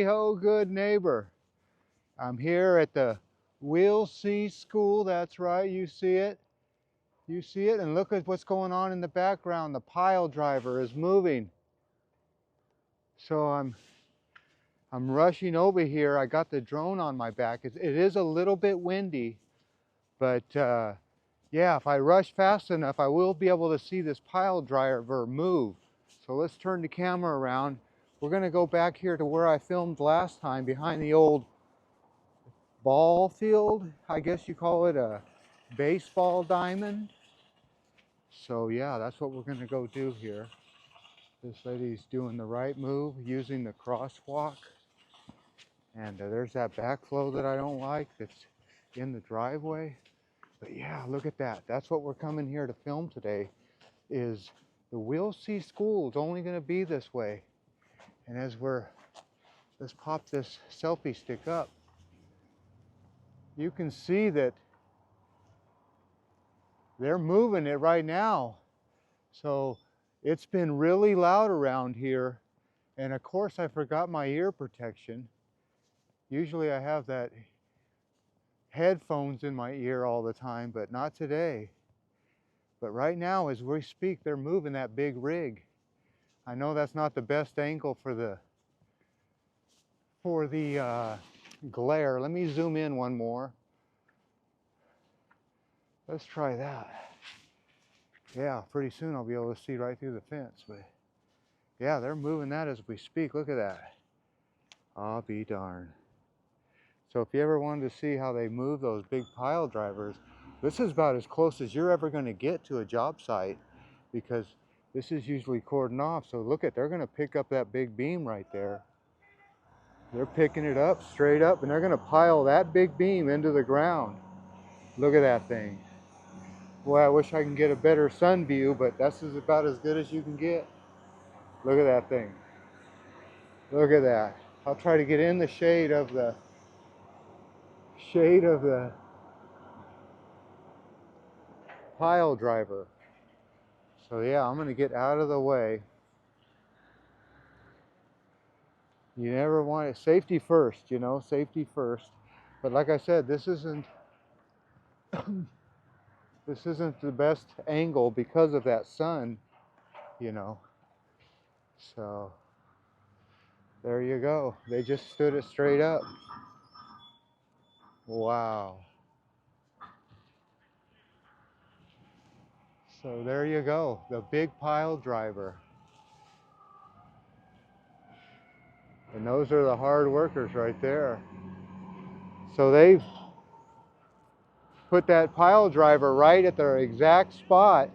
Hey-ho, good neighbor. I'm here at the Will C School. That's right, you see it. You see it, and look at what's going on in the background. The pile driver is moving. So I'm rushing over here. I got the drone on my back. It is a little bit windy, but yeah, if I rush fast enough, I will be able to see this pile driver move. So let's turn the camera around. We're gonna go back here to where I filmed last time, behind the old ball field. I guess you call it a baseball diamond. So yeah, that's what we're gonna go do here. This lady's doing the right move, using the crosswalk. And there's that backflow that I don't like that's in the driveway. But yeah, look at that. That's what we're coming here to film today, is the Will C School is only gonna be this way. And let's pop this selfie stick up. You can see that they're moving it right now. So it's been really loud around here. And of course I forgot my ear protection. Usually I have that headphones in my ear all the time, but not today. But right now, as we speak, they're moving that big rig. I know that's not the best angle for the glare. Let me zoom in one more. Let's try that. Yeah, pretty soon I'll be able to see right through the fence. But yeah, they're moving that as we speak. Look at that. I'll be darned. So if you ever wanted to see how they move those big pile drivers, this is about as close as you're ever going to get to a job site, because this is usually cordoned off. So look at, they're going to pick up that big beam right there. They're picking it up straight up, and they're going to pile that big beam into the ground. Look at that thing. Boy, I wish I can get a better sun view, but that's about as good as you can get. Look at that thing. Look at that. I'll try to get in the shade of the pile driver. So yeah, I'm gonna get out of the way. You never want it, safety first, you know, safety first. But like I said, this isn't the best angle because of that sun, you know. So there you go. They just stood it straight up. Wow. So there you go, the big pile driver. And those are the hard workers right there. So they've put that pile driver right at their exact spot.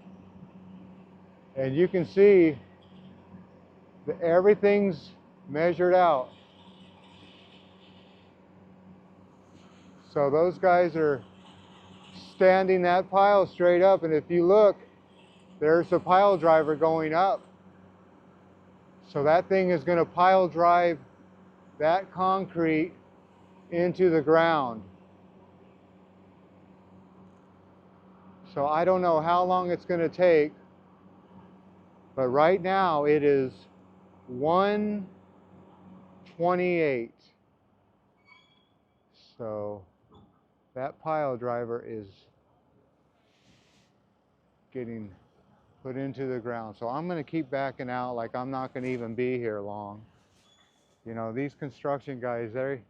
And you can see that everything's measured out. So those guys are standing that pile straight up. And if you look, there's the pile driver going up. So that thing is going to pile drive that concrete into the ground. So I don't know how long it's going to take, but right now it is 1:28. So that pile driver is getting put into the ground. So I'm going to keep backing out, like I'm not going to even be here long. You know, these construction guys, they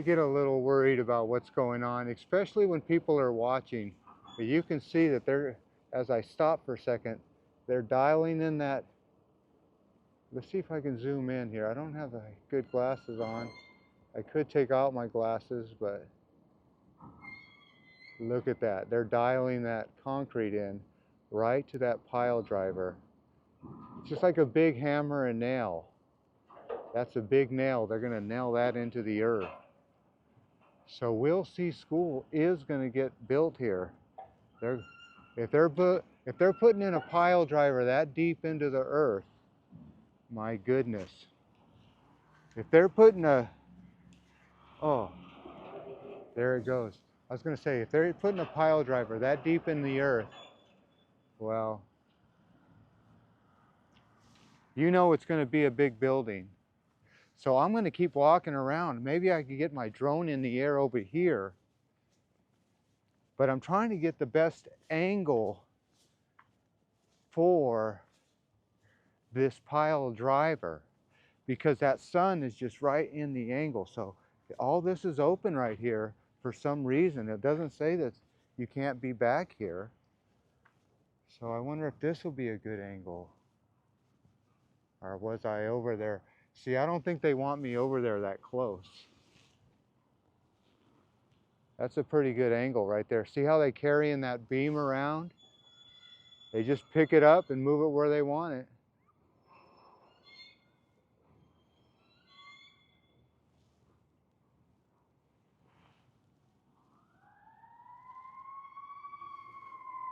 get a little worried about what's going on, especially when people are watching. But you can see that they're, as I stop for a second, they're dialing in that. Let's see if I can zoom in here. I don't have the good glasses on. I could take out my glasses, but look at that. They're dialing that concrete in right to that pile driver. It's just like a big hammer and nail. That's a big nail. They're going to nail that into the earth. So Will C School is going to get built here. If they're putting in a pile driver that deep into the earth, my goodness. If they're putting oh, there it goes. I was going to say, if they're putting a pile driver that deep in the earth, well, you know it's going to be a big building. So I'm going to keep walking around. Maybe I could get my drone in the air over here, but I'm trying to get the best angle for this pile driver because that sun is just right in the angle. So all this is open right here for some reason. It doesn't say that you can't be back here. So I wonder if this will be a good angle. Or was I over there? See, I don't think they want me over there that close. That's a pretty good angle right there. See how they carrying that beam around? They just pick it up and move it where they want it.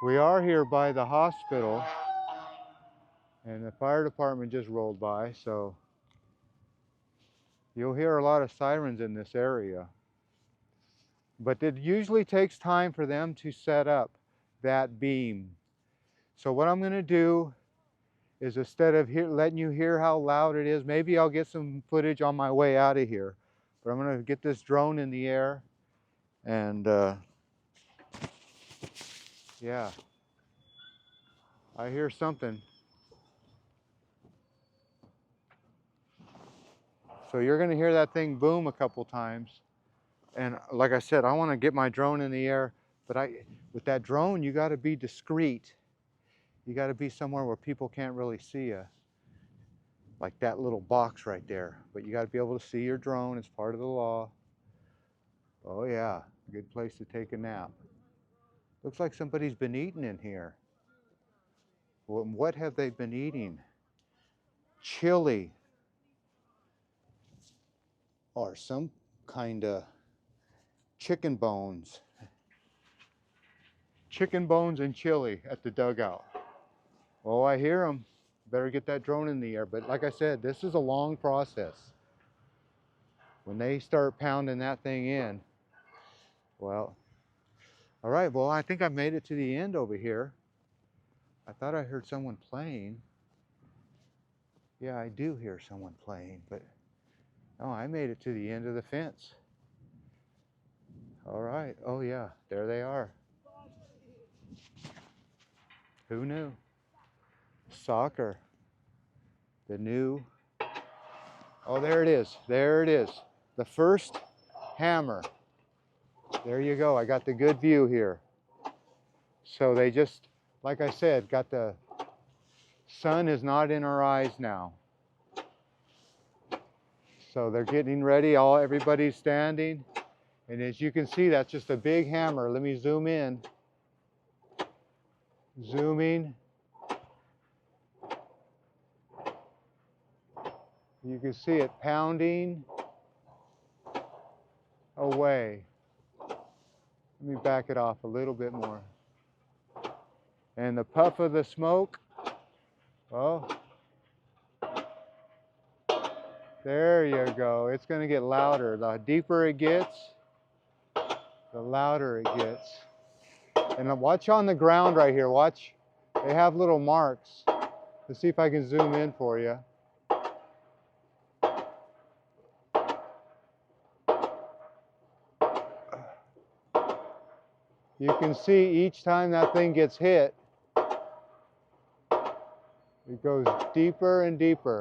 We are here by the hospital, and the fire department just rolled by, so you'll hear a lot of sirens in this area. But it usually takes time for them to set up that beam. So what I'm going to do is, instead of letting you hear how loud it is, maybe I'll get some footage on my way out of here. But I'm going to get this drone in the air, and yeah, I hear something. So you're going to hear that thing boom a couple times. And like I said, I want to get my drone in the air, but with that drone, you got to be discreet. You got to be somewhere where people can't really see you. Like that little box right there. But you got to be able to see your drone. It's part of the law. Oh yeah, good place to take a nap. Looks like somebody's been eating in here. Well, what have they been eating? Chili. Or some kind of chicken bones. Chicken bones and chili at the dugout. Oh, I hear them. Better get that drone in the air. But like I said, this is a long process. When they start pounding that thing in, well, all right, well, I think I've made it to the end over here. I thought I heard someone playing. Yeah, I do hear someone playing, but oh, I made it to the end of the fence. All right, oh yeah, there they are. Who knew? Soccer, the new, oh, there it is, there it is. The first hammer. There you go, I got the good view here. So they just, like I said, got the sun is not in our eyes now. So they're getting ready, everybody's standing. And as you can see, that's just a big hammer. Let me zoom in. Zooming. You can see it pounding away. Let me back it off a little bit more. And the puff of the smoke, oh, there you go. It's going to get louder. The deeper it gets, the louder it gets. And watch on the ground right here. Watch. They have little marks. Let's see if I can zoom in for you. You can see each time that thing gets hit, it goes deeper and deeper.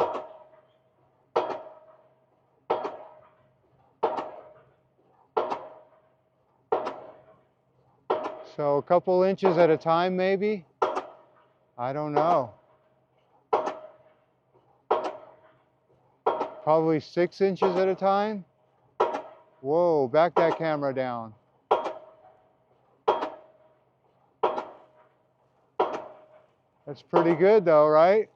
So a couple inches at a time, maybe? I don't know. Probably 6 inches at a time? Whoa, back that camera down. That's pretty good though, right?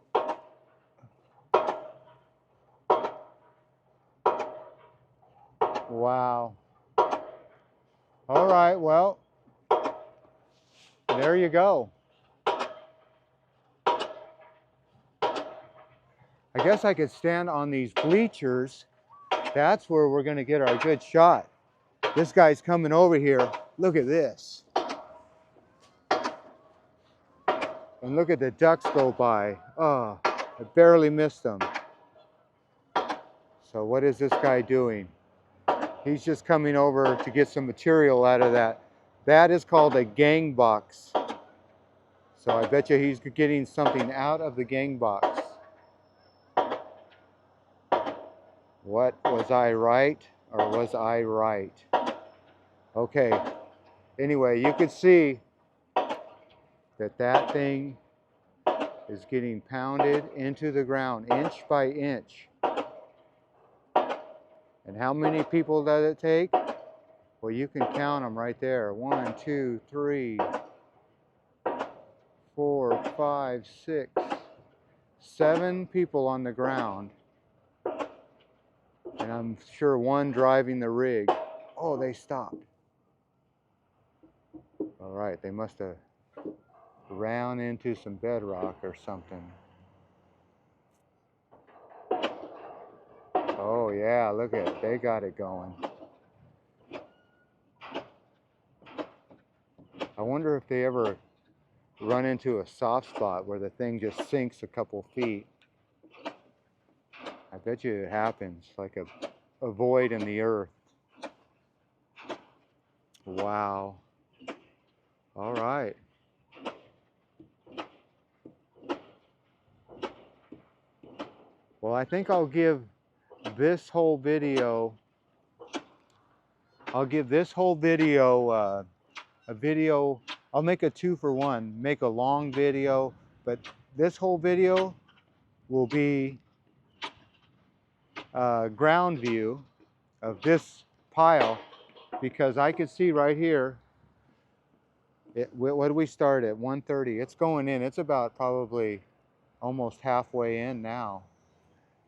Wow. All right, well, there you go. I guess I could stand on these bleachers. That's where we're gonna get our good shot. This guy's coming over here. Look at this. And look at the ducks go by. Oh, I barely missed them. So what is this guy doing? He's just coming over to get some material out of that. That is called a gang box. So I bet you he's getting something out of the gang box. What, was I right or was I right? Okay, anyway, you can see that that thing is getting pounded into the ground inch by inch. And how many people does it take? Well, you can count them right there. 1, 2, 3, 4, 5, 6, 7 people on the ground. And I'm sure one driving the rig. Oh, they stopped. All right, they must have ran into some bedrock or something. Oh yeah, look at it. They got it going. I wonder if they ever run into a soft spot where the thing just sinks a couple feet. I bet you it happens, like a void in the earth. Wow. All right. Well, I think I'll give this whole video, a video, I'll make a 2-for-1, make a long video, but this whole video will be ground view of this pile, because I can see right here, what do we start at? 1:30. It's going in. It's about probably almost halfway in now.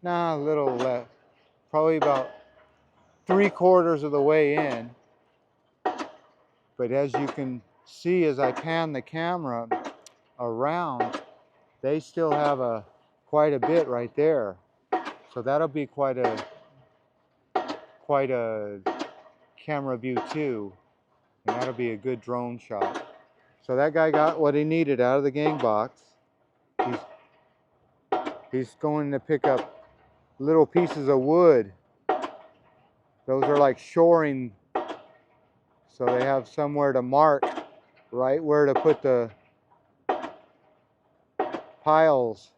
Nah, a little less. Probably about 3/4 of the way in. But as you can see, as I pan the camera around, they still have quite a bit right there. So that'll be quite a camera view too. And that'll be a good drone shot. So that guy got what he needed out of the gang box. He's going to pick up little pieces of wood. Those are like shoring, so they have somewhere to mark right where to put the piles.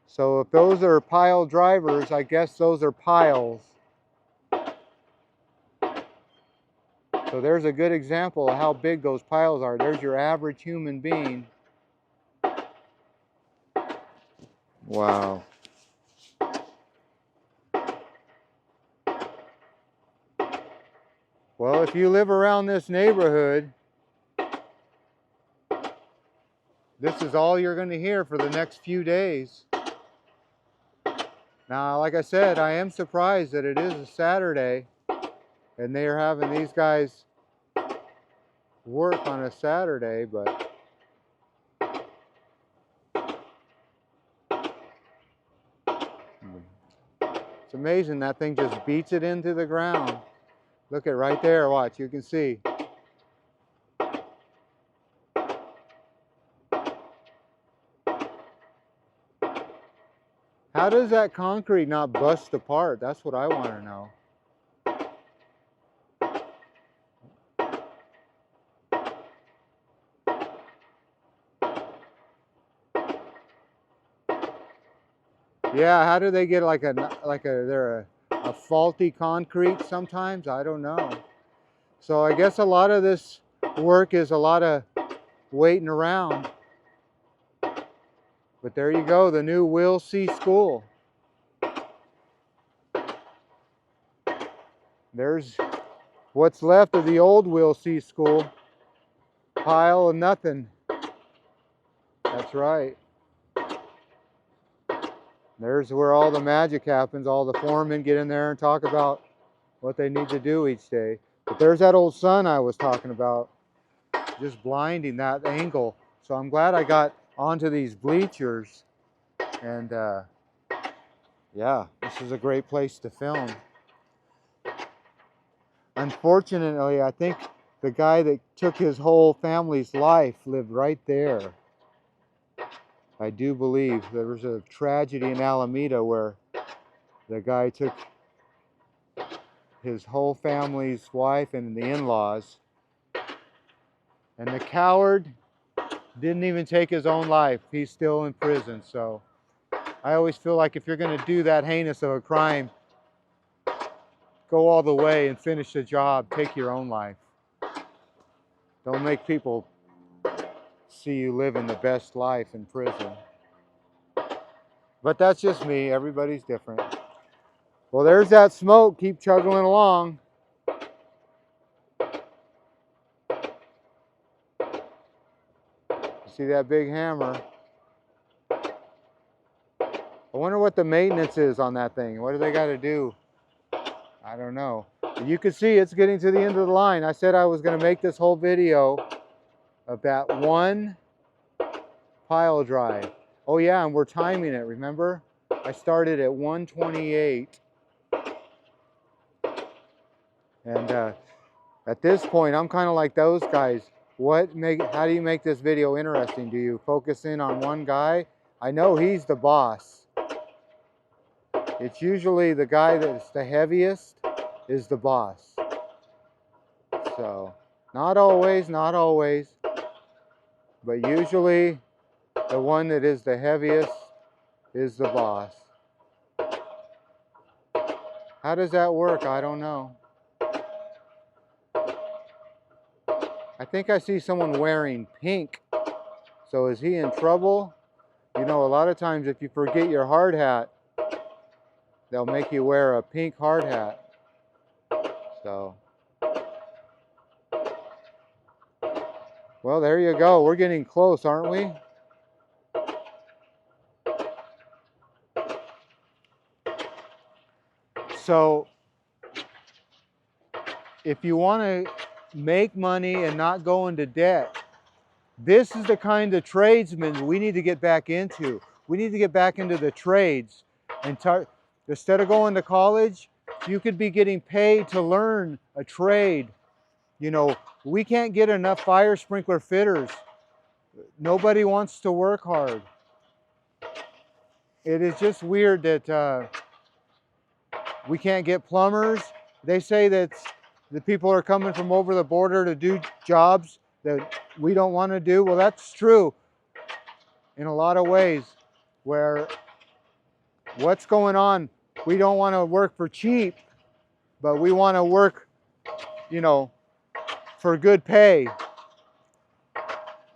So if those are pile drivers, I guess those are piles. So there's a good example of how big those piles are. There's your average human being. Wow. Well, if you live around this neighborhood, this is all you're going to hear for the next few days. Now, like I said, I am surprised that it is a Saturday and they are having these guys work on a Saturday, but it's amazing that thing just beats it into the ground. Look at right there, watch, you can see. How does that concrete not bust apart? That's what I want to know. Yeah, how do they get they're a faulty concrete sometimes? I don't know. So I guess a lot of this work is a lot of waiting around. But there you go, the new Will C School. There's what's left of the old Will C School. Pile of nothing. That's right. There's where all the magic happens. All the foremen get in there and talk about what they need to do each day. But there's that old sun I was talking about, just blinding that angle. So I'm glad I got onto these bleachers. And yeah, this is a great place to film. Unfortunately, I think the guy that took his whole family's life lived right there. I do believe there was a tragedy in Alameda where The guy took his whole family's wife and the in-laws, and the coward didn't even take his own life. He's still in prison. So I always feel like if you're going to do that heinous of a crime, go all the way and finish the job. Take your own life. Don't make people see you living the best life in prison. But that's just me. Everybody's different. Well, there's that smoke. Keep chugging along. See that big hammer? I wonder what the maintenance is on that thing. What do they got to do? I don't know. You can see it's getting to the end of the line. I said I was going to make this whole video of that one pile drive. Oh yeah, and we're timing it, remember? I started at 1:28. And at this point, I'm kind of like those guys. How do you make this video interesting? Do you focus in on one guy? I know he's the boss. It's usually the guy that's the heaviest is the boss. So, not always, but usually the one that is the heaviest is the boss. How does that work? I don't know. I think I see someone wearing pink. So is he in trouble? You know, a lot of times if you forget your hard hat, they'll make you wear a pink hard hat. So, well, there you go. We're getting close, aren't we? So, if you want to make money and not go into debt, this is the kind of tradesmen we need to get back into. We need to get back into the trades. And instead of going to college, you could be getting paid to learn a trade. You know, we can't get enough fire sprinkler fitters. Nobody wants to work hard. It is just weird that we can't get plumbers. They say that the people are coming from over the border to do jobs that we don't want to do. Well, that's true in a lot of ways, where what's going on, we don't want to work for cheap, but we want to work, you know, for good pay.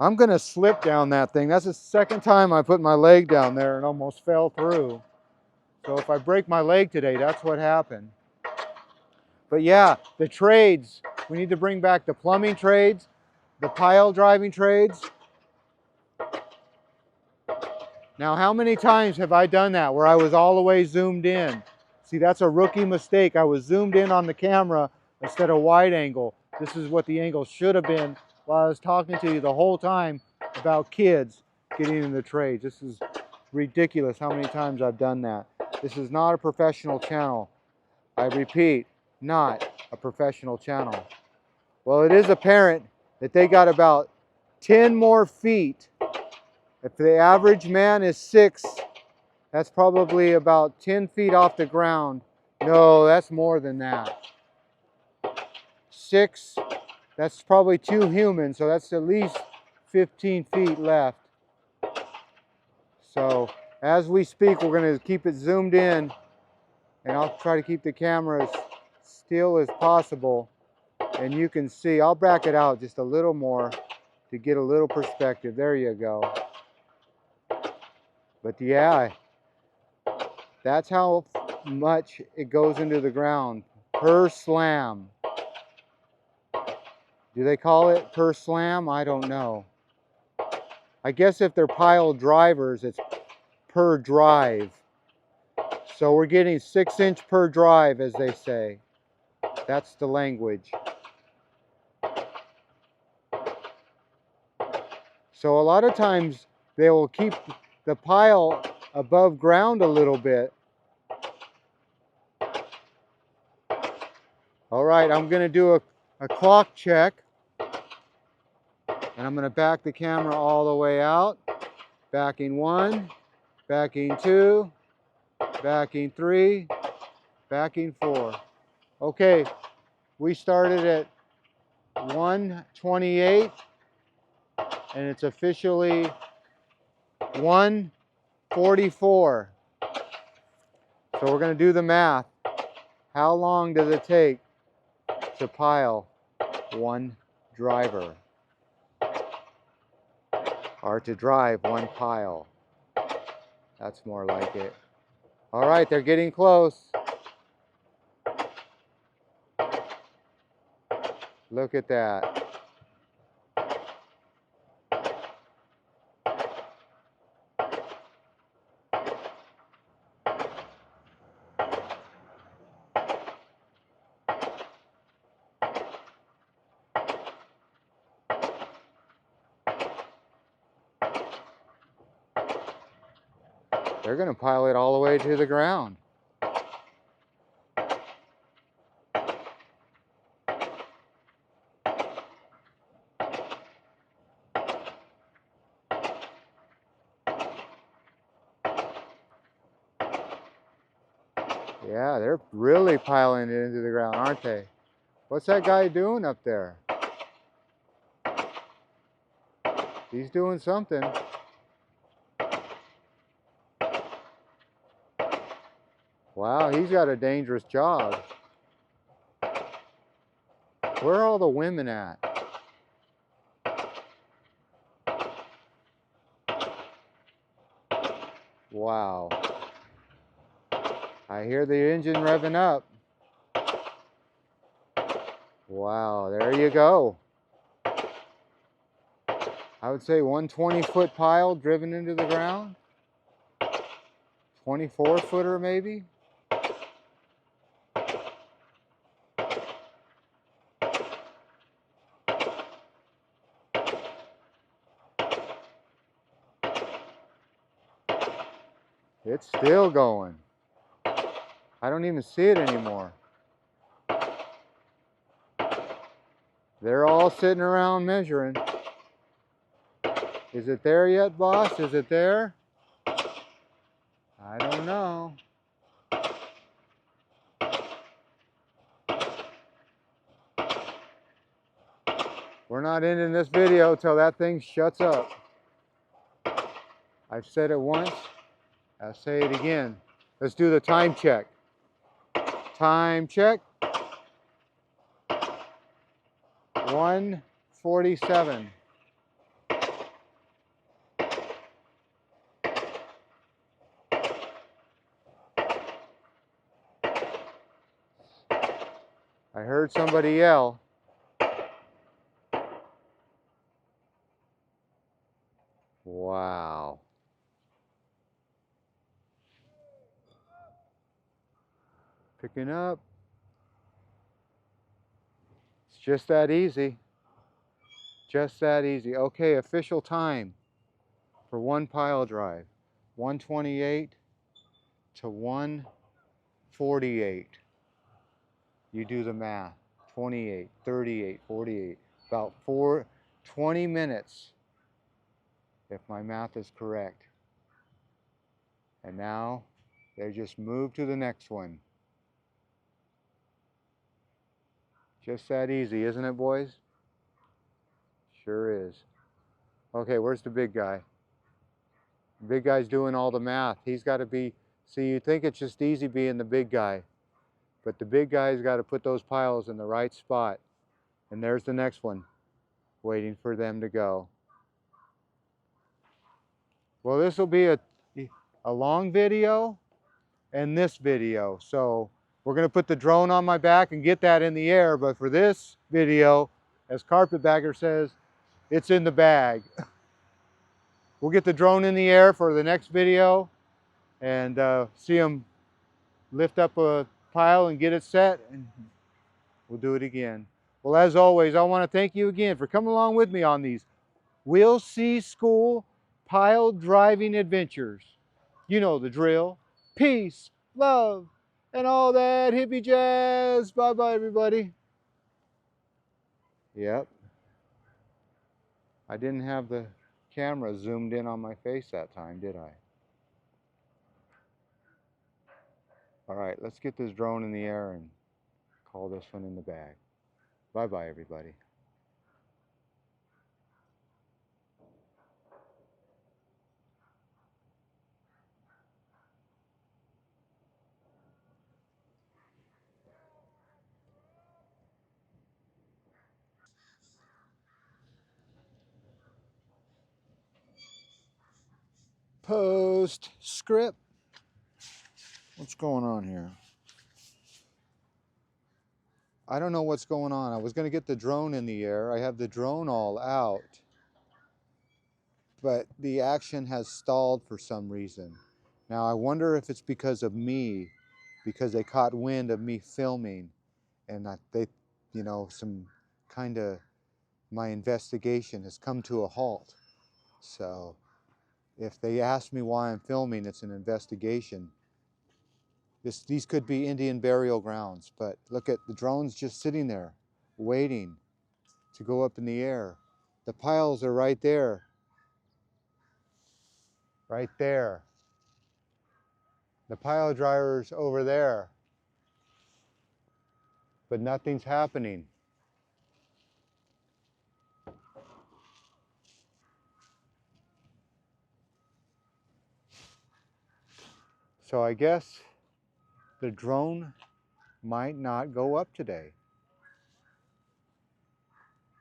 I'm going to slip down that thing. That's the second time I put my leg down there and almost fell through. So if I break my leg today, that's what happened. But yeah, the trades, we need to bring back the plumbing trades, the pile driving trades. Now, how many times have I done that where I was all the way zoomed in? See, that's a rookie mistake. I was zoomed in on the camera instead of wide angle. This is what the angle should have been while I was talking to you the whole time about kids getting in the trades. This is ridiculous how many times I've done that. This is not a professional channel. I repeat, not a professional channel. Well, it is apparent that they got about 10 more feet. If the average man is 6, that's probably about 10 feet off the ground. No, that's more than that. 6, that's probably 2 humans, so that's at least 15 feet left. So as we speak, we're going to keep it zoomed in, and I'll try to keep the camera as still as possible. And you can see, I'll back it out just a little more to get a little perspective. There you go. But yeah, that's how much it goes into the ground per slam. Do they call it per slam? I don't know. I guess if they're pile drivers, it's per drive. So we're getting 6-inch per drive, as they say. That's the language. So a lot of times they will keep the pile above ground a little bit. All right, I'm going to do a clock check. And I'm going to back the camera all the way out. Backing 1, backing 2, backing 3, Backing 4. Okay, we started at 128 and it's officially 144. So we're going to do the math. How long does it take to pile one driver? Or to drive one pile? That's more like it. All right, they're getting close. Look at that. They're going to pile it all the way to the ground. Yeah, they're really piling it into the ground, aren't they? What's that guy doing up there? He's doing something. Wow, he's got a dangerous job. Where are all the women at? Wow. I hear the engine revving up. Wow, there you go. I would say 120-foot pile driven into the ground. 24-footer maybe. It's still going. I don't even see it anymore. They're all sitting around measuring. Is it there yet, boss? Is it there? I don't know. We're not ending this video till that thing shuts up. I've said it once. I'll say it again. Let's do the time check. Time check. 1:47. I heard somebody yell. Wow. Picking up. It's just that easy. Just that easy. Okay, official time for one pile drive. 128 to 148. You do the math. 28, 38, 48. About 20 minutes, if my math is correct. And now they just move to the next one. Just that easy, isn't it, boys? Sure is. Okay, where's the big guy? The big guy's doing all the math. He's got to be, see, you think it's just easy being the big guy, but the big guy's got to put those piles in the right spot. And there's the next one, waiting for them to go. Well, this will be a long video and this video. So we're going to put the drone on my back and get that in the air. But for this video, as Carpetbagger says, it's in the bag. We'll get the drone in the air for the next video and see them lift up a pile and get it set, and we'll do it again. Well, as always, I want to thank you again for coming along with me on these We'll See School pile driving adventures. You know the drill. Peace, love, and all that hippie jazz. Bye-bye, everybody. Yep. I didn't have the camera zoomed in on my face that time, did I? All right, let's get this drone in the air and call this one in the bag. Bye-bye, everybody. Postscript. What's going on here? I don't know what's going on. I was going to get the drone in the air. I have the drone all out, but the action has stalled for some reason. Now I wonder if it's because of me, because they caught wind of me filming, and they, you know, some kind of, my investigation has come to a halt. So if they ask me why I'm filming, it's an investigation. These could be Indian burial grounds, but look at the drones just sitting there, waiting to go up in the air. The piles are right there. Right there. The pile driver's over there. But nothing's happening. So I guess the drone might not go up today.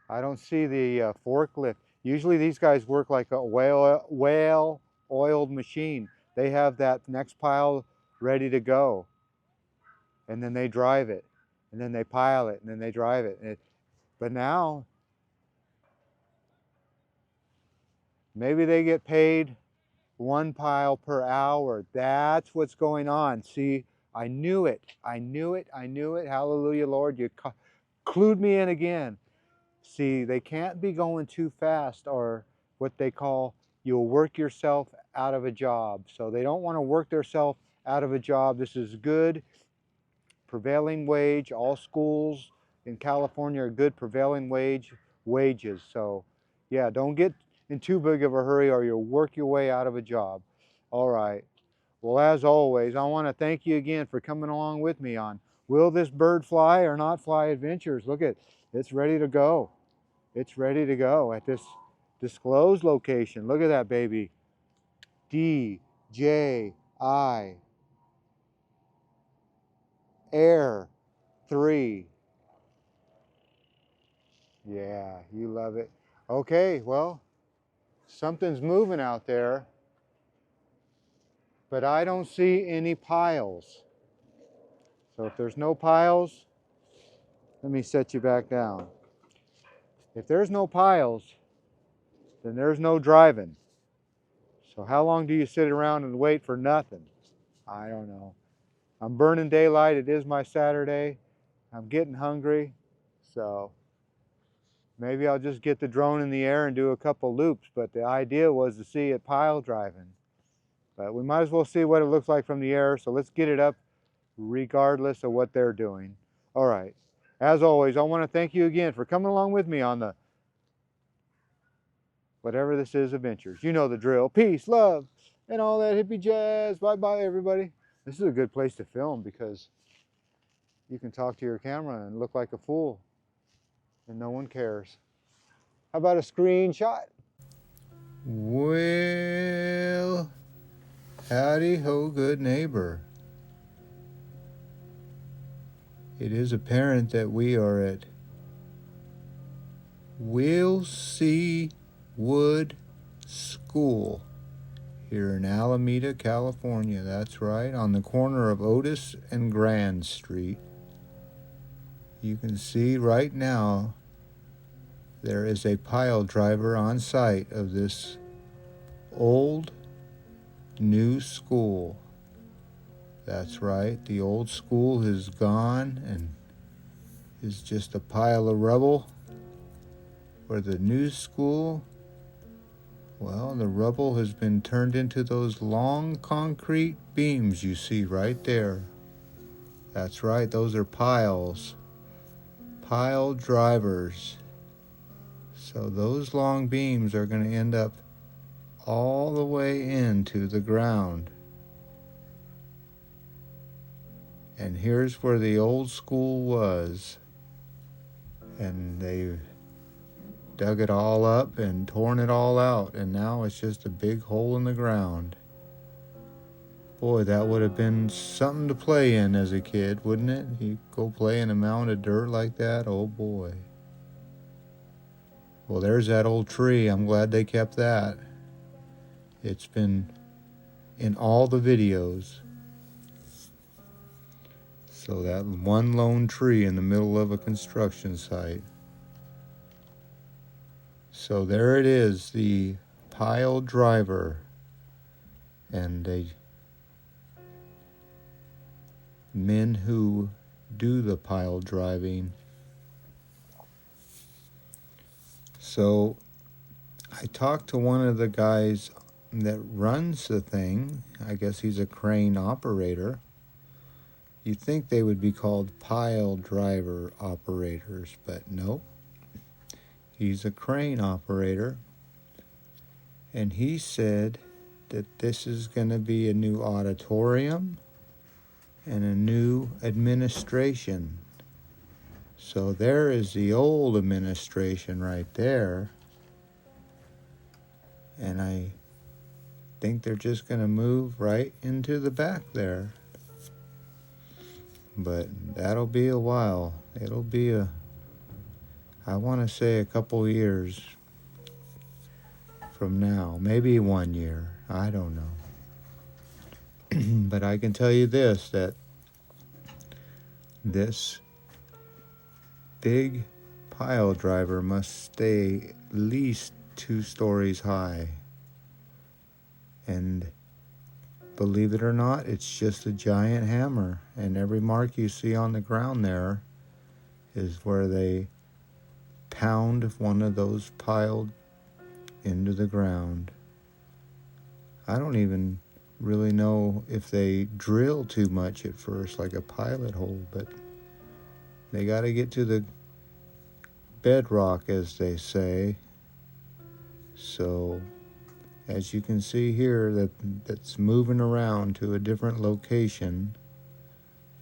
I don't see the forklift. Usually these guys work like a well-oiled machine. They have that next pile ready to go. And then they drive it. And then they pile it. And then they drive it. But now, maybe they get paid 1 pile per hour. That's what's going on. See, I knew it. I knew it. I knew it. Hallelujah, Lord. You clued me in again. See, they can't be going too fast, or what they call, you'll work yourself out of a job. So they don't want to work themselves out of a job. This is good prevailing wage. All schools in California are good prevailing wages. So yeah, don't get in too big of a hurry or you'll work your way out of a job. All right. Well, as always, I want to thank you again for coming along with me on Will This Bird Fly or Not Fly Adventures. Look at, it's ready to go. It's ready to go at this disclosed location. Look at that baby. DJI Air 3. Yeah, you love it. Okay, well, something's moving out there, but I don't see any piles. So if there's no piles, let me set you back down. If there's no piles, then there's no driving. So how long do you sit around and wait for nothing? I don't know. I'm burning daylight. It is my Saturday. I'm getting hungry. So maybe I'll just get the drone in the air and do a couple loops. But the idea was to see it pile driving. But we might as well see what it looks like from the air. So let's get it up regardless of what they're doing. All right. As always, I want to thank you again for coming along with me on the whatever this is adventures. You know the drill. Peace, love, and all that hippie jazz. Bye-bye, everybody. This is a good place to film because you can talk to your camera and look like a fool and no one cares. How about a screenshot? Well, howdy ho, good neighbor. It is apparent that we are at Willsie Wood School here in Alameda, California. That's right, on the corner of Otis and Grand Street. You can see right now there is a pile driver on site of this old new school. That's right, the old school is gone and is just a pile of rubble. Where the new school, well, the rubble has been turned into those long concrete beams you see right there. That's right, those are piles. Pile drivers. So those long beams are going to end up all the way into the ground. And here's where the old school was. And they dug it all up and torn it all out, and now it's just a big hole in the ground. Boy, that would have been something to play in as a kid, wouldn't it? You go play in a mound of dirt like that, oh boy. Well, there's that old tree. I'm glad they kept that. It's been in all the videos. So that one lone tree in the middle of a construction site. So there it is, the pile driver. And the men who do the pile driving. So I talked to one of the guys that runs the thing. I guess he's a crane operator. You'd think they would be called pile driver operators, but no. He's a crane operator. And he said that this is going to be a new auditorium and a new administration. So there is the old administration right there. And I think they're just going to move right into the back there. But that'll be a while. It'll be I want to say a couple years from now. Maybe 1 year. I don't know. But I can tell you this, that this big pile driver must stay at least 2 stories high. And believe it or not, it's just a giant hammer. And every mark you see on the ground there is where they pound one of those piled into the ground. I don't even really know if they drill too much at first, like a pilot hole, but they got to get to the bedrock, as they say. So as you can see here, that's moving around to a different location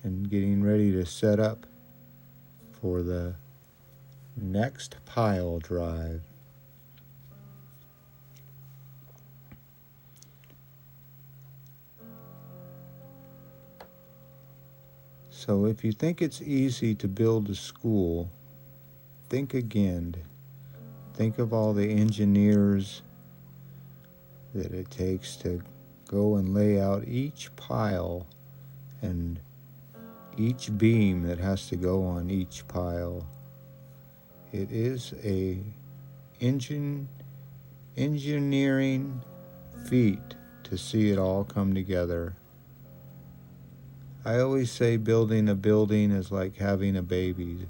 and getting ready to set up for the next pile drive. So if you think it's easy to build a school, think again. Think of all the engineers that it takes to go and lay out each pile and each beam that has to go on each pile. It is a engineering feat to see it all come together. I always say building a building is like having a baby,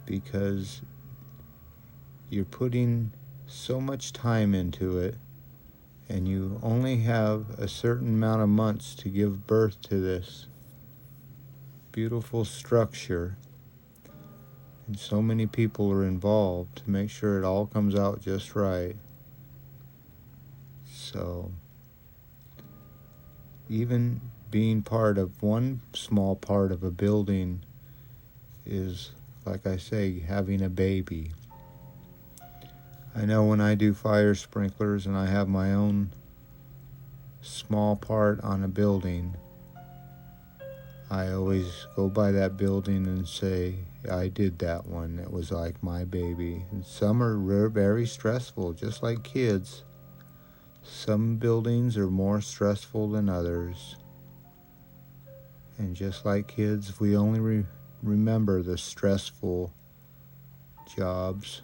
because you're putting so much time into it, and you only have a certain amount of months to give birth to this beautiful structure. And so many people are involved to make sure it all comes out just right. So even being part of one small part of a building is, like I say, having a baby. I know when I do fire sprinklers and I have my own small part on a building, I always go by that building and say, I did that one. It was like my baby. And some are very stressful, just like kids. Some buildings are more stressful than others. And just like kids, we only remember the stressful jobs.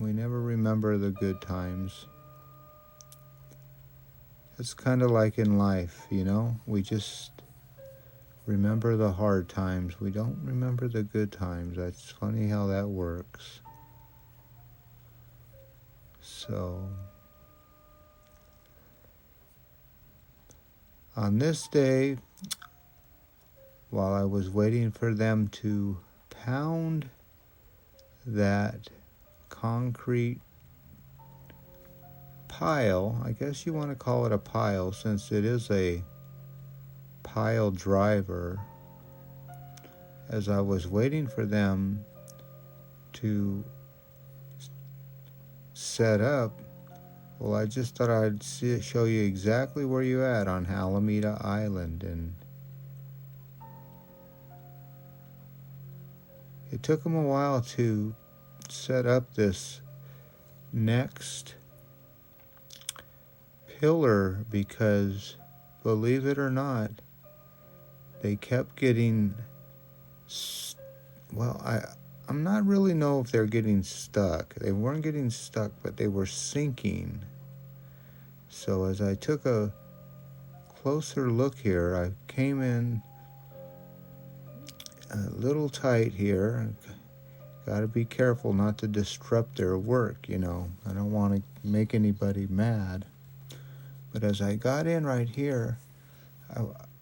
We never remember the good times. It's kind of like in life, you know? We just remember the hard times. We don't remember the good times. That's funny how that works. So, on this day, while I was waiting for them to pound that concrete pile, I guess you want to call it a pile since it is a pile driver, as I was waiting for them to set up, well, I just thought I'd show you exactly where you're at on Alameda Island. And it took them a while to set up this next pillar because, believe it or not, they kept getting, well, I'm not really know if they're getting stuck. They weren't getting stuck, but they were sinking. So as I took a closer look here, I came in a little tight here. Got to be careful not to disrupt their work, you know. I don't want to make anybody mad. But as I got in right here,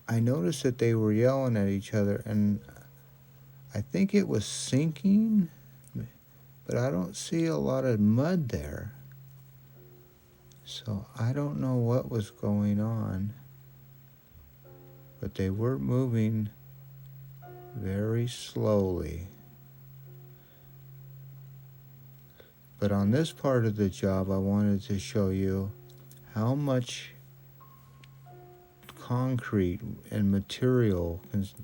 I noticed that they were yelling at each other, and I think it was sinking, but I don't see a lot of mud there. So I don't know what was going on, but they were moving very slowly. But on this part of the job, I wanted to show you how much concrete and material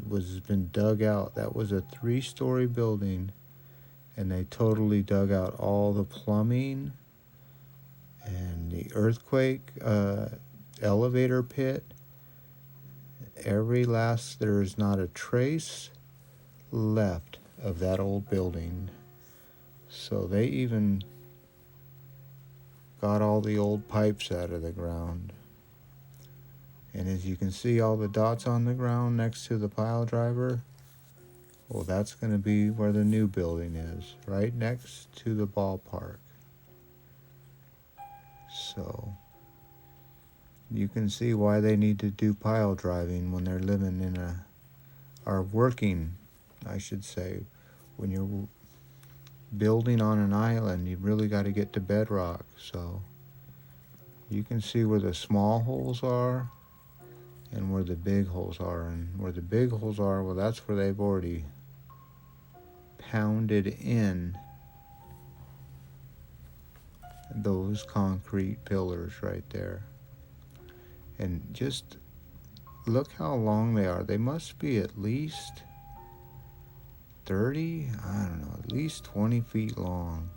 was been dug out. That was a 3-story building, and they totally dug out all the plumbing and the earthquake elevator pit. There's not a trace left of that old building. So they even got all the old pipes out of the ground. And as you can see, all the dots on the ground next to the pile driver, well, that's going to be where the new building is, right next to the ballpark. So you can see why they need to do pile driving when they're living in or working, I should say. When you're building on an island, you really got to get to bedrock. So you can see where the small holes are and where the big holes are. And where the big holes are, well, that's where they've already pounded in those concrete pillars right there. And just look how long they are. They must be at least 30, I don't know, at least 20 feet long.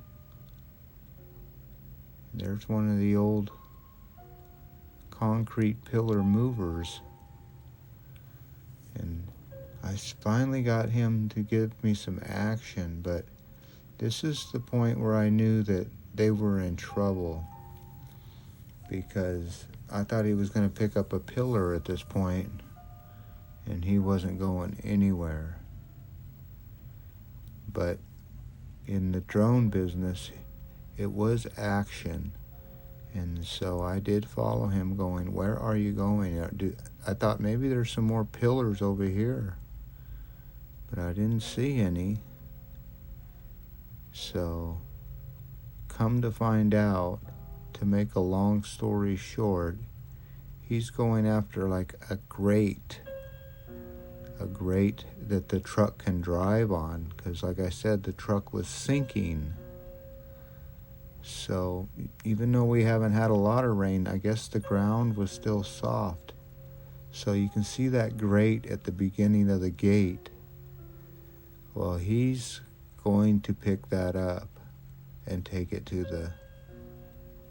There's one of the old concrete pillar movers. And I finally got him to give me some action, but this is the point where I knew that they were in trouble, because I thought he was going to pick up a pillar at this point, and he wasn't going anywhere. But in the drone business, it was action. And so I did follow him going, where are you going? I thought maybe there's some more pillars over here, but I didn't see any. So come to find out, to make a long story short, he's going after like a grate that the truck can drive on, because like I said, the truck was sinking. So even though we haven't had a lot of rain, I guess the ground was still soft. So you can see that grate at the beginning of the gate. Well, he's going to pick that up and take it to the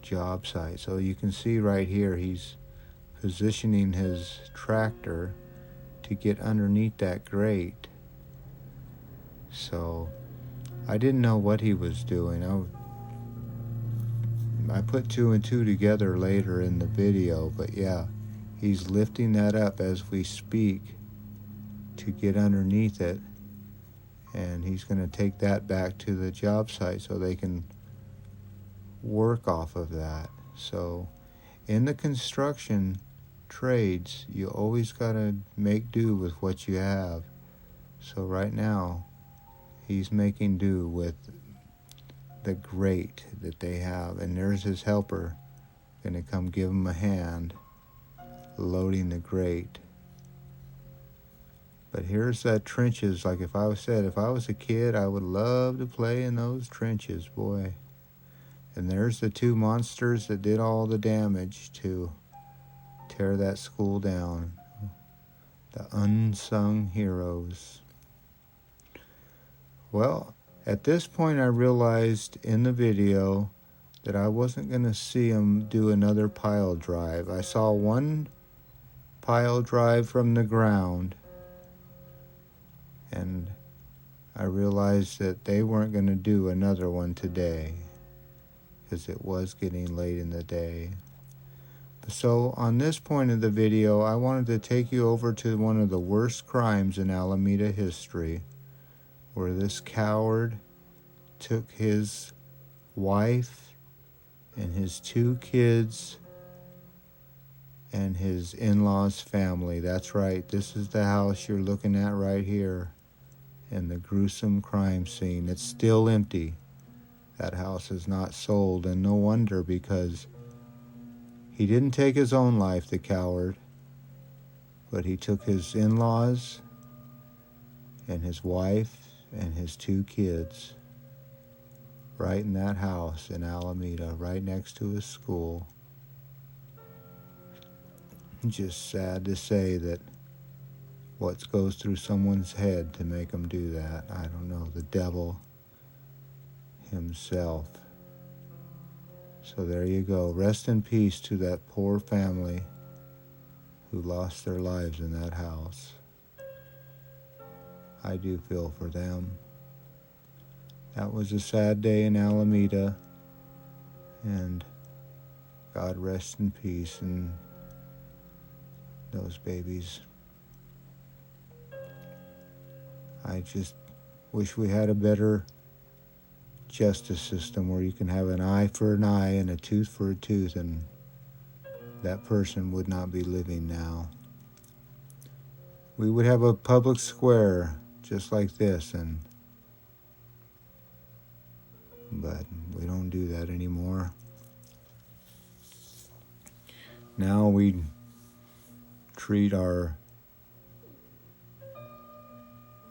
job site. So you can see right here, he's positioning his tractor to get underneath that grate. So I didn't know what he was doing. I put 2 and 2 together later in the video, but yeah, he's lifting that up as we speak to get underneath it, and he's going to take that back to the job site so they can work off of that. So in the construction trades, you always got to make do with what you have. So right now, he's making do with the grate that they have, and there's his helper gonna come give him a hand loading the grate. But here's that trenches. Like if I was a kid, I would love to play in those trenches, boy. And there's the two monsters that did all the damage to tear that school down. The unsung heroes. Well, at this point I realized in the video that I wasn't going to see them do another pile drive. I saw one pile drive from the ground, and I realized that they weren't going to do another one today because it was getting late in the day. So on this point of the video, I wanted to take you over to one of the worst crimes in Alameda history, where this coward took his wife and his two kids and his in-laws' family. That's right, this is the house you're looking at right here, and the gruesome crime scene. It's still empty. That house is not sold, and no wonder, because he didn't take his own life, the coward, but he took his in-laws and his wife and his two kids right in that house in Alameda, right next to his school. Just sad to say that what goes through someone's head to make them do that. I don't know, the devil himself. So there you go. Rest in peace to that poor family who lost their lives in that house. I do feel for them. That was a sad day in Alameda, and God rest in peace in those babies. I just wish we had a better justice system where you can have an eye for an eye and a tooth for a tooth, and that person would not be living now. We would have a public square just like this, but we don't do that anymore. Now we treat our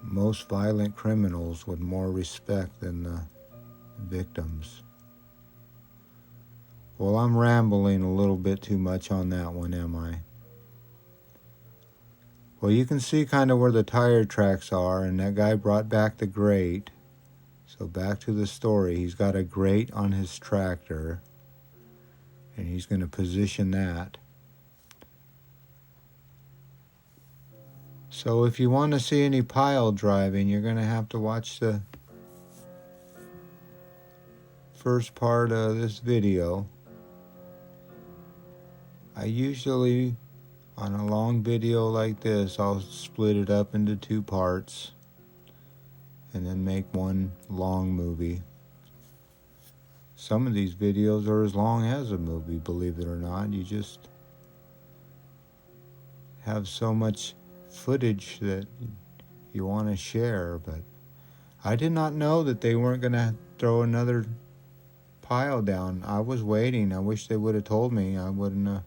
most violent criminals with more respect than the victims. Well, I'm rambling a little bit too much on that one, am I? Well, you can see kind of where the tire tracks are, and that guy brought back the grate. So back to the story. He's got a grate on his tractor, and he's going to position that. So if you want to see any pile driving, you're going to have to watch the first part of this video. I usually, on a long video like this, I'll split it up into two parts and then make one long movie. Some of these videos are as long as a movie, believe it or not. You just have so much footage that you want to share, but I did not know that they weren't going to throw another pile down. I was waiting. I wish they would have told me. I wouldn't have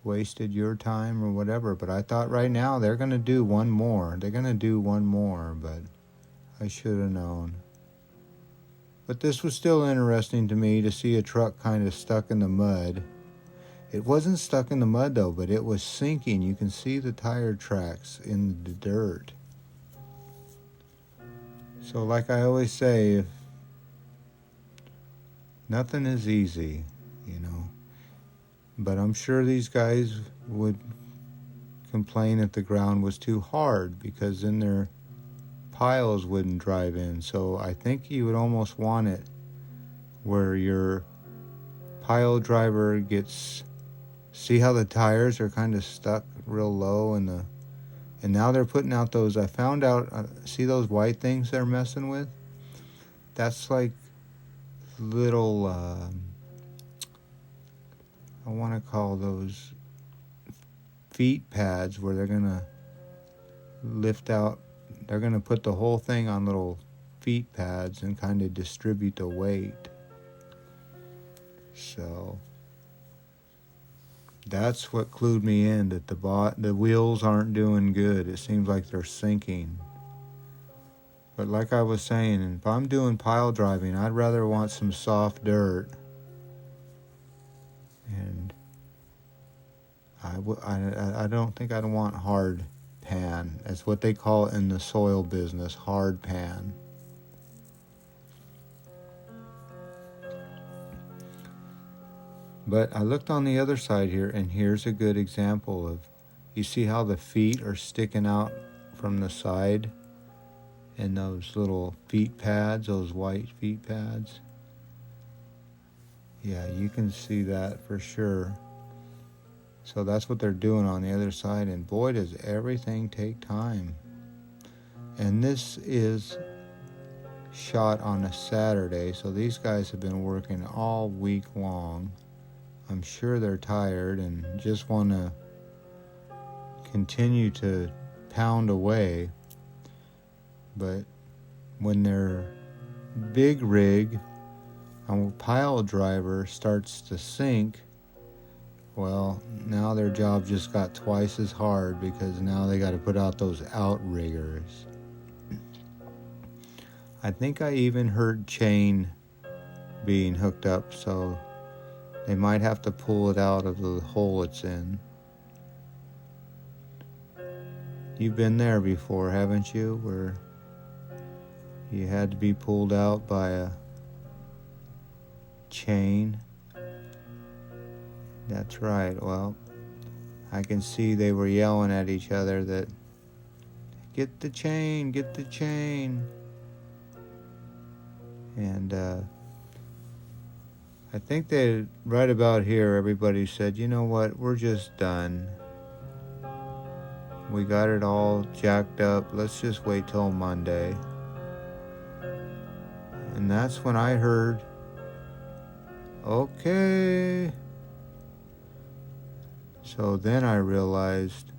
wasted your time or whatever, but I thought right now they're going to do one more. They're going to do one more, but I should have known. But this was still interesting to me to see a truck kind of stuck in the mud. It wasn't stuck in the mud though, but it was sinking. You can see the tire tracks in the dirt. So like I always say, if nothing is easy, you know. But I'm sure these guys would complain if the ground was too hard, because then their piles wouldn't drive in. So I think you would almost want it where your pile driver gets, see how the tires are kind of stuck real low, and now they're putting out those, I found out, see those white things they're messing with? That's like little, I want to call those feet pads, where they're going to lift out, they're going to put the whole thing on little feet pads and kind of distribute the weight. So That's what clued me in, that the wheels aren't doing good. It seems like they're sinking. But like I was saying, if I'm doing pile driving, I'd rather want some soft dirt. And I don't think I'd want hard pan. That's what they call it in the soil business, hard pan. But I looked on the other side here, and here's a good example of, you see how the feet are sticking out from the side, and those little feet pads, those white feet pads? Yeah, you can see that for sure. So that's what they're doing on the other side, and boy, does everything take time. And this is shot on a Saturday, so these guys have been working all week long. I'm sure they're tired and just want to continue to pound away. But when their big rig, a pile driver, starts to sink, well, now their job just got twice as hard, because now they got to put out those outriggers. I think I even heard chain being hooked up, so they might have to pull it out of the hole it's in. You've been there before, haven't you? Where you had to be pulled out by a chain. That's right. Well, I can see they were yelling at each other that, get the chain, get the chain. And I think that right about here, everybody said, you know what, we're just done. We got it all jacked up. Let's just wait till Monday. And that's when I heard, okay. So then I realized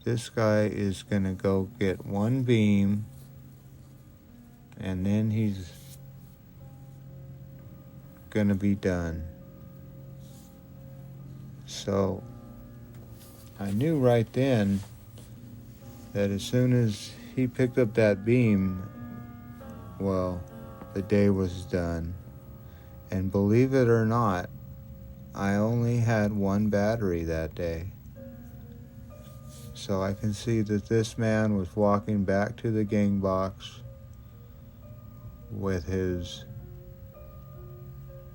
this guy is going to go get one beam, and then he's going to be done. So I knew right then that as soon as he picked up that beam, well, the day was done. And believe it or not, I only had one battery that day. So I can see that this man was walking back to the gang box with his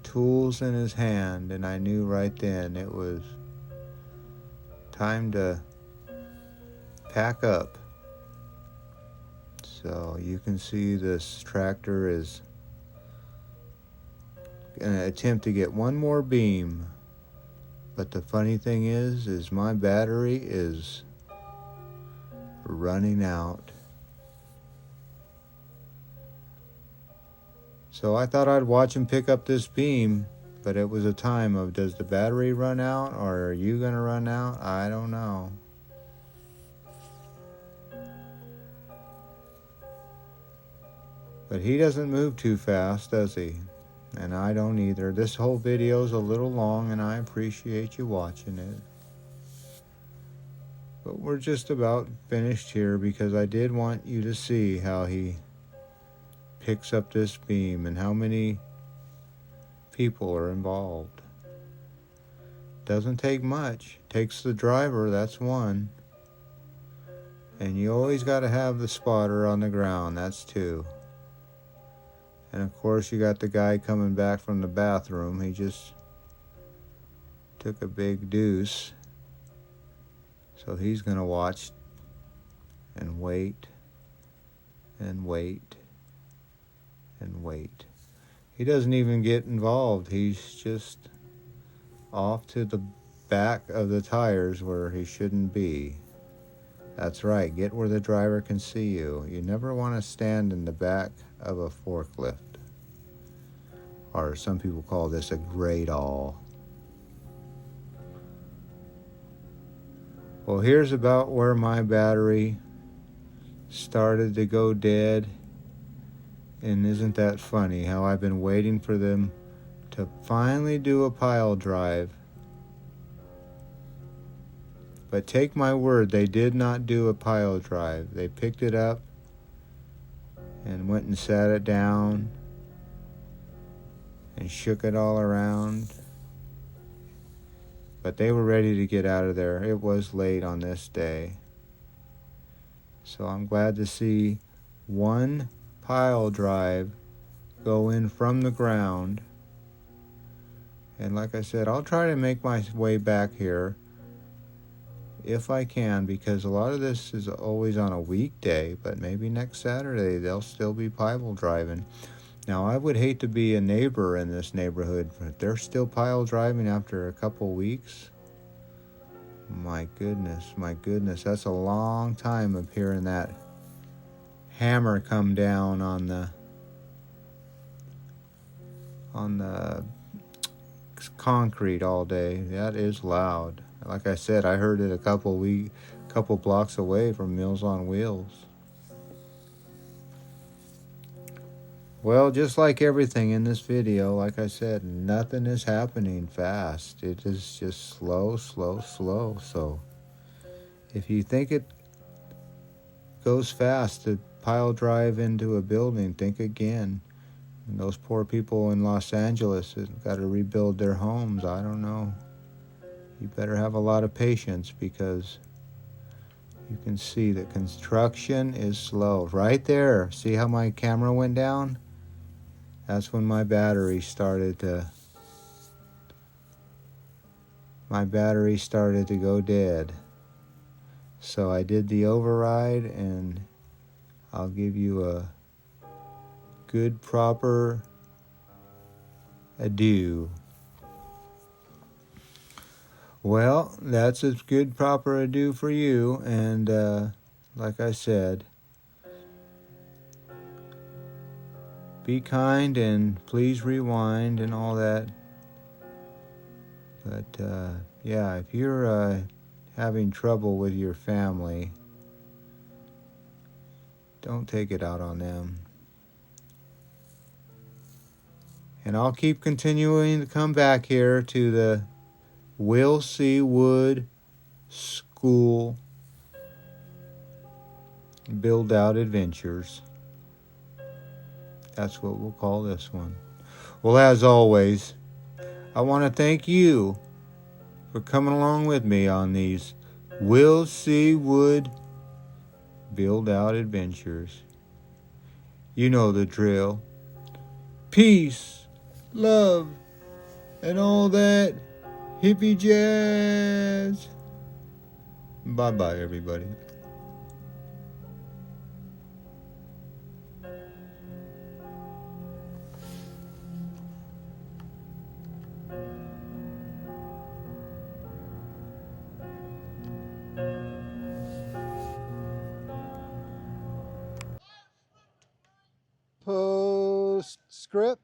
tools in his hand, and I knew right then it was time to pack up. So you can see this tractor is going to attempt to get one more beam, but the funny thing is my battery is running out. So I thought I'd watch him pick up this beam, but it was a time of, does the battery run out, or are you going to run out? I don't know. But he doesn't move too fast, does he? And I don't either. This whole video is a little long, and I appreciate you watching it. But we're just about finished here, because I did want you to see how he picks up this beam and how many people are involved. Doesn't take much. It takes the driver, that's one. And you always got to have the spotter on the ground, that's two. And of course you got the guy coming back from the bathroom. He just took a big deuce. So he's going to watch and wait and wait and wait. He doesn't even get involved. He's just off to the back of the tires where he shouldn't be. That's right, get where the driver can see you. You never want to stand in the back of a forklift. Or some people call this a gradall. Well, here's about where my battery started to go dead. And isn't that funny how I've been waiting for them to finally do a pile drive. But take my word, they did not do a pile drive. They picked it up and went and sat it down and shook it all around. But they were ready to get out of there. It was late on this day. So I'm glad to see one pile drive go in from the ground. And like I said, I'll try to make my way back here if I can, because a lot of this is always on a weekday, but maybe next Saturday they'll still be pile driving. Now, I would hate to be a neighbor in this neighborhood, but they're still pile driving after a couple weeks. My goodness, that's a long time of hearing that hammer come down on the concrete all day. That is loud. Like I said, I heard it a couple blocks away from Meals on Wheels. Well, just like everything in this video, like I said, nothing is happening fast. It is just slow. So if you think it goes fast to pile drive into a building, think again. And those poor people in Los Angeles have got to rebuild their homes. I don't know. You better have a lot of patience, because you can see that construction is slow. Right there. See how my camera went down? That's when my battery started to go dead. So I did the override, and I'll give you a good proper adieu. Well, that's a good proper adieu for you, and like I said, be kind and please rewind and all that. But yeah, if you're having trouble with your family, don't take it out on them. And I'll keep continuing to come back here to the Will C. Wood School Build Out Adventures. That's what we'll call this one. Well, as always, I want to thank you for coming along with me on these Will C. Wood Build Out Adventures. You know the drill. Peace, love, and all that hippie jazz. Bye-bye, everybody. Postscript.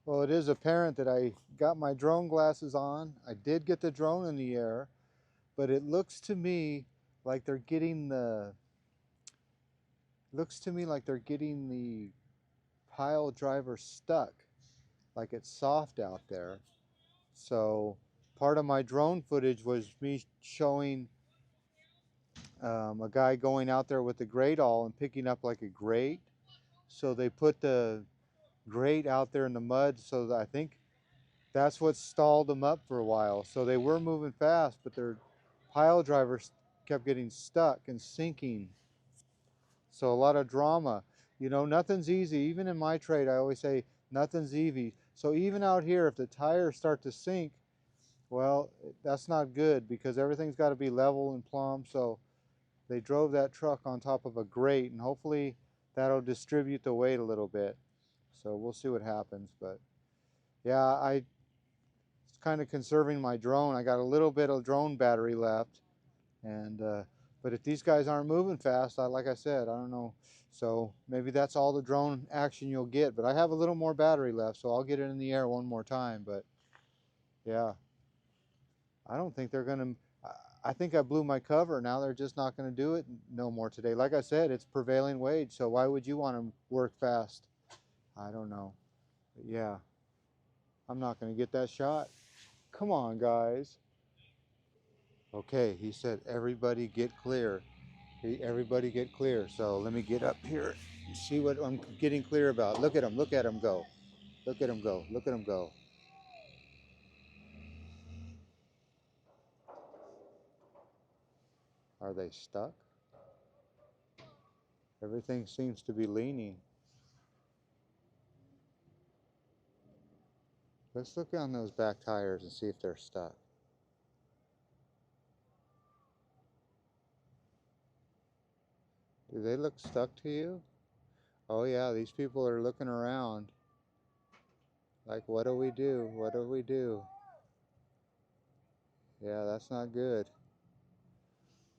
Well, it is apparent that I got my drone glasses on. I did get the drone in the air, but it looks to me like they're getting the pile driver stuck, like it's soft out there. So part of my drone footage was me showing a guy going out there with the grate awl and picking up like a grate. So they put the grate out there in the mud, so that I think that's what stalled them up for a while. So they were moving fast, but their pile drivers kept getting stuck and sinking. So a lot of drama. You know, nothing's easy. Even in my trade, I always say nothing's easy. So even out here, if the tires start to sink, well, that's not good, because everything's got to be level and plumb. So they drove that truck on top of a grate, and hopefully that'll distribute the weight a little bit. So we'll see what happens. But yeah, I was kind of conserving my drone. I got a little bit of drone battery left, and but if these guys aren't moving fast, like I said, I don't know. So maybe that's all the drone action you'll get. But I have a little more battery left, so I'll get it in the air one more time. But yeah, I don't think they're gonna. I think I blew my cover. Now they're just not going to do it no more today. Like I said, it's prevailing wage. So why would you want to work fast? I don't know. But yeah, I'm not going to get that shot. Come on, guys. Okay, he said everybody get clear. Everybody get clear. So let me get up here and see what I'm getting clear about. Look at him. Look at him go. Look at him go. Look at him go. Are they stuck? Everything seems to be leaning. Let's look on those back tires and see if they're stuck. Do they look stuck to you? Oh yeah, these people are looking around. Like, what do we do? What do we do? Yeah, that's not good.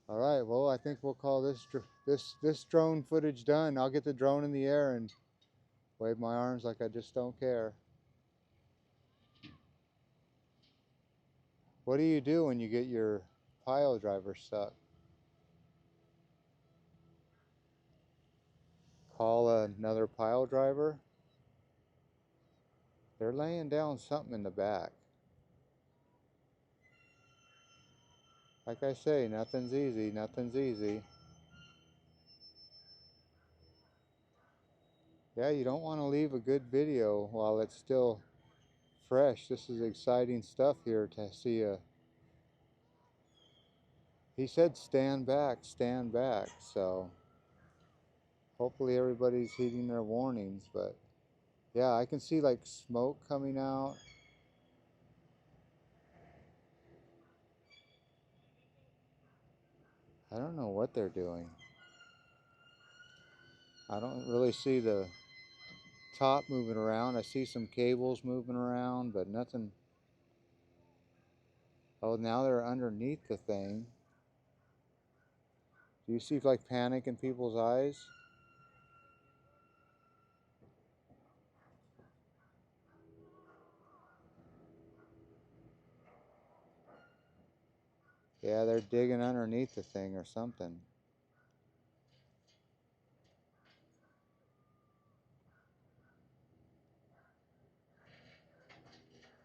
All right, well, I think we'll call this drone footage done. I'll get the drone in the air and wave my arms like I just don't care. What do you do when you get your pile driver stuck? Call another pile driver? They're laying down something in the back. Like I say, nothing's easy, nothing's easy. Yeah, you don't want to leave a good video while it's still fresh. This is exciting stuff here to see he said stand back, so hopefully everybody's heeding their warnings, but yeah, I can see like smoke coming out. I don't know what they're doing. I don't really see the top moving around. I see some cables moving around, but nothing. Oh, now they're underneath the thing. Do you see like panic in people's eyes? Yeah, they're digging underneath the thing or something.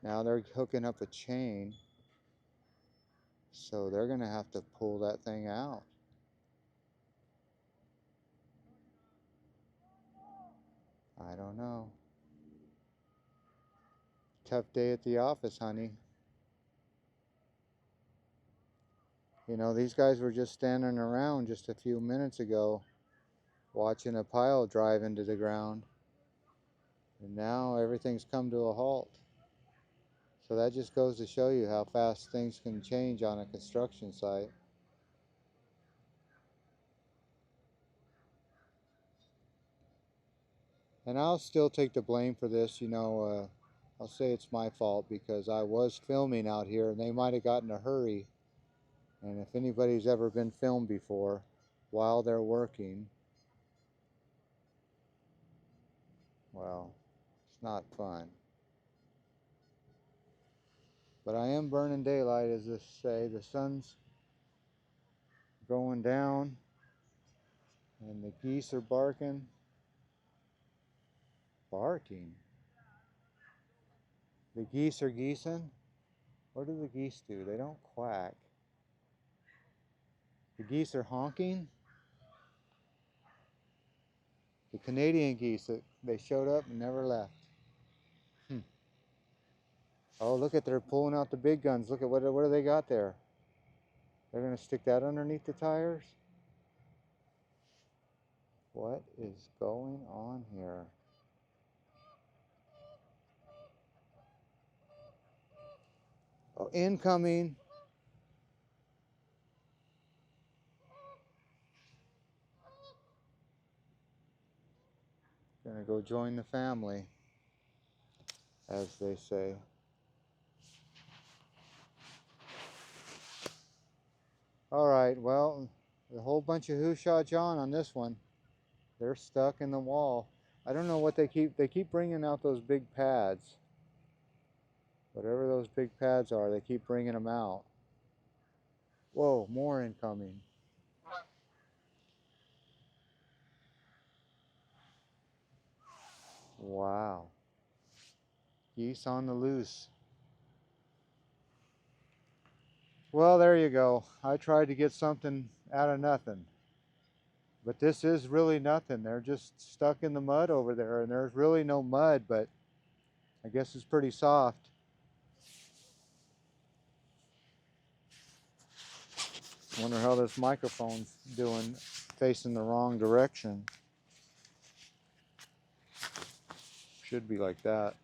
Now they're hooking up a chain, so they're gonna have to pull that thing out. I don't know. Tough day at the office, honey. You know, these guys were just standing around just a few minutes ago watching a pile drive into the ground. And now everything's come to a halt. So that just goes to show you how fast things can change on a construction site. And I'll still take the blame for this, I'll say it's my fault because I was filming out here and they might have gotten in a hurry. And if anybody's ever been filmed before while they're working, well, it's not fun. But I am burning daylight, as they say. The sun's going down and the geese are barking. Barking? The geese are geesing? What do the geese do? They don't quack. The geese are honking? The Canadian geese, they showed up and never left. Oh, look at, they're pulling out the big guns. Look at what do they got there? They're going to stick that underneath the tires? What is going on here? Oh, incoming. Gonna go join the family, as they say. All right, well, a whole bunch of who shot John on this one. They're stuck in the wall. I don't know what they keep bringing out those big pads. Whatever those big pads are, they keep bringing them out. Whoa, more incoming. Wow. Geese on the loose. Well, there you go. I tried to get something out of nothing. But this is really nothing. They're just stuck in the mud over there, and there's really no mud, but I guess it's pretty soft. Wonder how this microphone's doing, facing the wrong direction. Should be like that.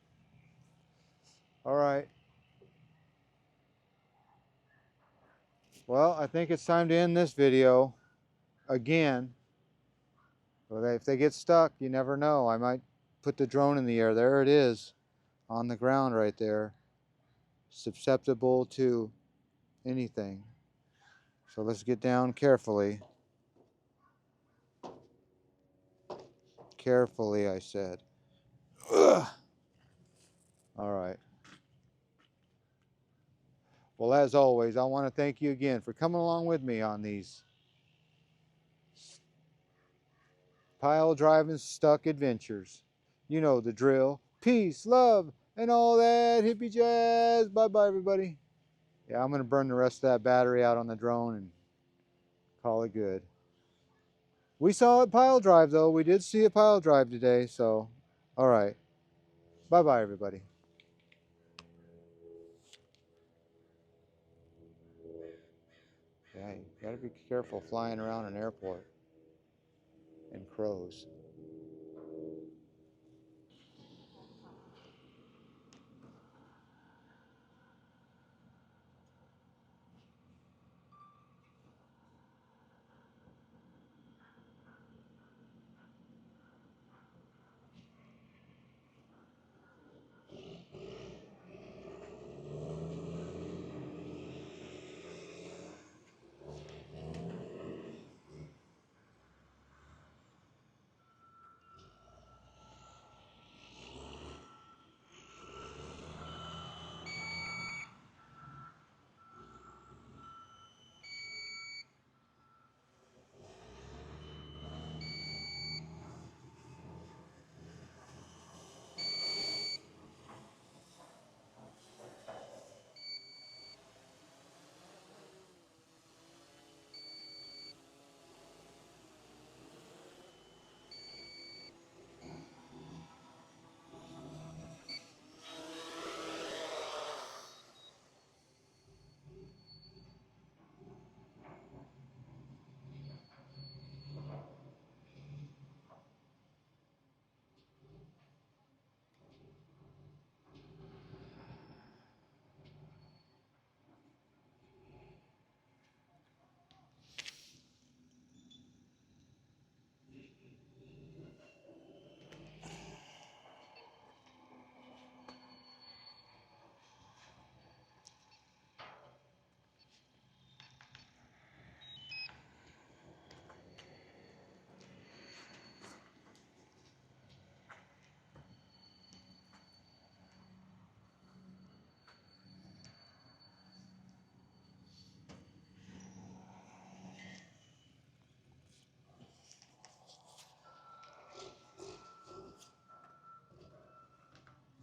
All right. Well, I think it's time to end this video again. But if they get stuck, you never know. I might put the drone in the air. There it is on the ground right there. Susceptible to anything. So let's get down carefully. Carefully, I said. Ugh. All right. Well, as always, I want to thank you again for coming along with me on these pile driving stuck adventures. You know the drill. Peace, love, and all that hippie jazz. Bye-bye, everybody. Yeah, I'm going to burn the rest of that battery out on the drone and call it good. We saw it pile drive, though. We did see it pile drive today, so all right. Bye-bye, everybody. Yeah, you got to be careful flying around an airport and crows.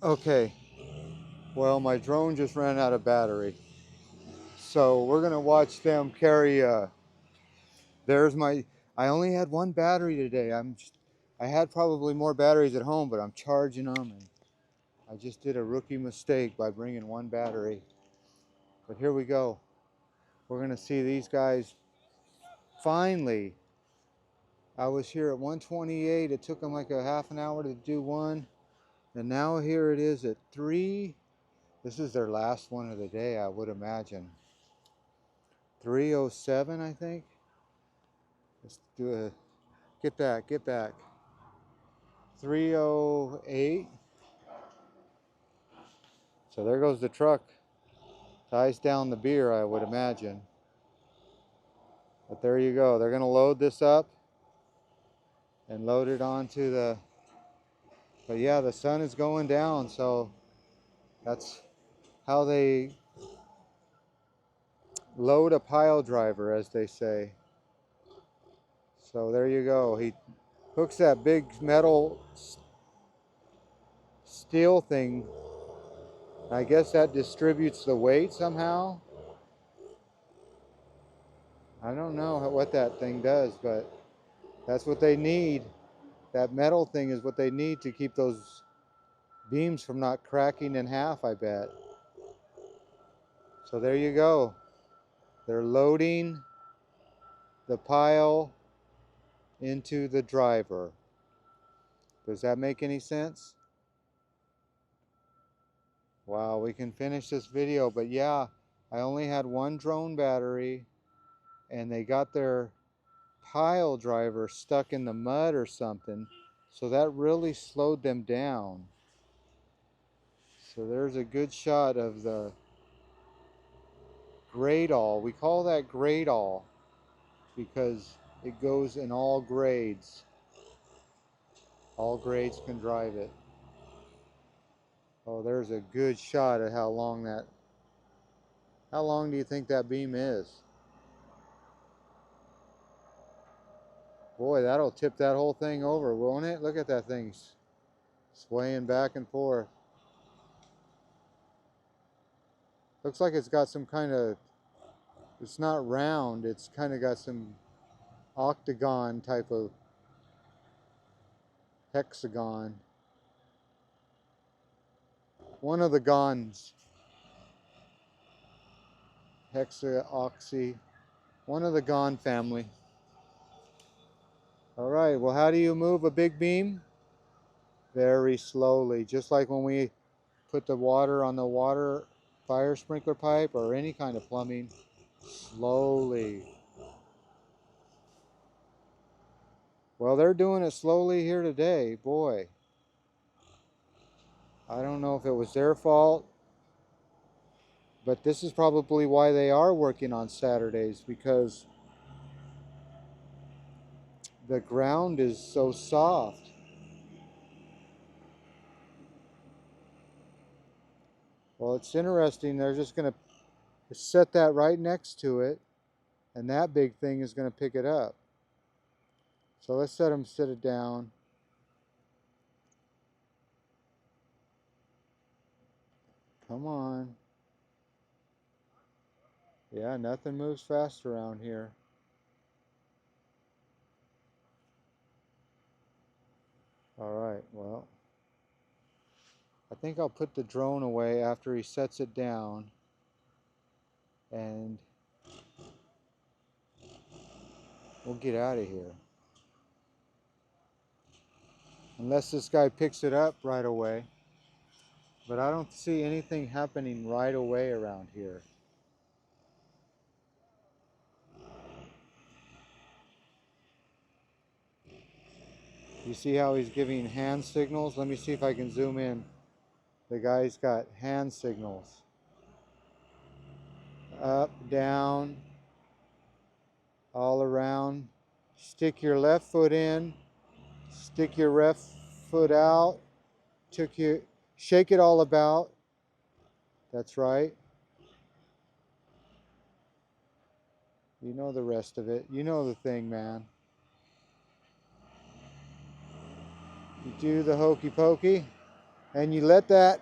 Okay, well, my drone just ran out of battery. So we're gonna watch them carry, there's my, I only had one battery today. I had probably more batteries at home, but I'm charging them, and I just did a rookie mistake by bringing one battery. But here we go. We're gonna see these guys finally. I was here at 128. It took them like a half an hour to do one. And now here it is at 3. This is their last one of the day, I would imagine. 3:07, I think. Let's do a, get back, get back. 3:08. So there goes the truck. Ties down the beer, I would imagine. But there you go. They're gonna load this up and load it onto the, but yeah, the sun is going down, so that's how they load a pile driver, as they say. So there you go. He hooks that big metal steel thing. I guess that distributes the weight somehow. I don't know what that thing does, but that's what they need. That metal thing is what they need to keep those beams from not cracking in half, I bet. So there you go. They're loading the pile into the driver. Does that make any sense? Wow, we can finish this video, but yeah, I only had one drone battery and they got their pile driver stuck in the mud or something, so that really slowed them down. So there's a good shot of the grade-all. We call that grade-all because it goes in all grades. All grades can drive it. Oh, there's a good shot at how long do you think that beam is? Boy, that'll tip that whole thing over, won't it? Look at that thing swaying back and forth. Looks like it's got some kind of, it's not round, it's kind of got some octagon type of hexagon. One of the gons. Hexa-oxy. One of the gon family. Alright, well, how do you move a big beam? Very slowly. Just like when we put the water on the water fire sprinkler pipe or any kind of plumbing. Slowly. Well, they're doing it slowly here today. Boy. I don't know if it was their fault, but this is probably why they are working on Saturdays, because the ground is so soft. Well, it's interesting. They're just going to set that right next to it, and that big thing is going to pick it up. So let's set them sit it down. Come on. Yeah, nothing moves fast around here. All right, well, I think I'll put the drone away after he sets it down, and we'll get out of here. Unless this guy picks it up right away. But I don't see anything happening right away around here. You see how he's giving hand signals? Let me see if I can zoom in. The guy's got hand signals. Up, down, all around. Stick your left foot in. Stick your left foot out. Shake it all about. That's right. You know the rest of it. You know the thing, man. You do the hokey pokey, and you let that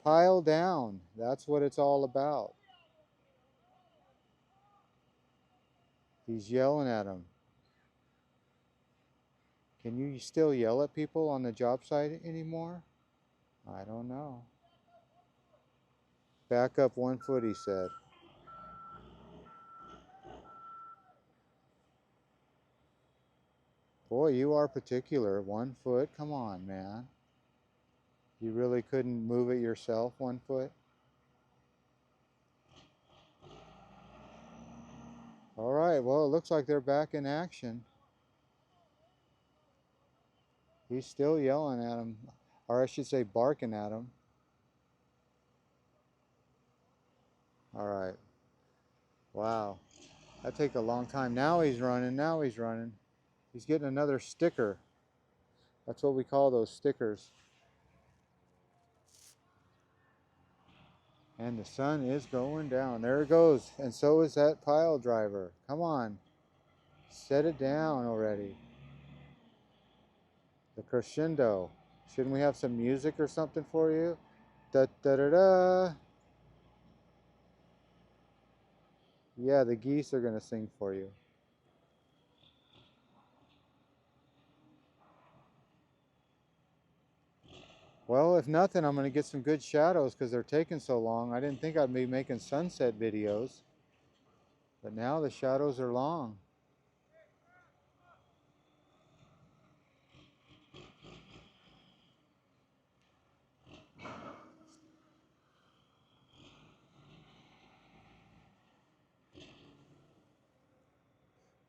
pile down. That's what it's all about. He's yelling at him. Can you still yell at people on the job site anymore? I don't know. Back up 1 foot, he said. Boy, you are particular. 1 foot? Come on, man. You really couldn't move it yourself 1 foot? All right, well, it looks like they're back in action. He's still yelling at him, or I should say barking at him. All right. Wow. That takes a long time. Now he's running. Now he's running. He's getting another sticker. That's what we call those stickers. And the sun is going down. There it goes. And so is that pile driver. Come on. Set it down already. The crescendo. Shouldn't we have some music or something for you? Da da da da. Yeah, the geese are gonna sing for you. Well, if nothing, I'm gonna get some good shadows because they're taking so long. I didn't think I'd be making sunset videos, but now the shadows are long.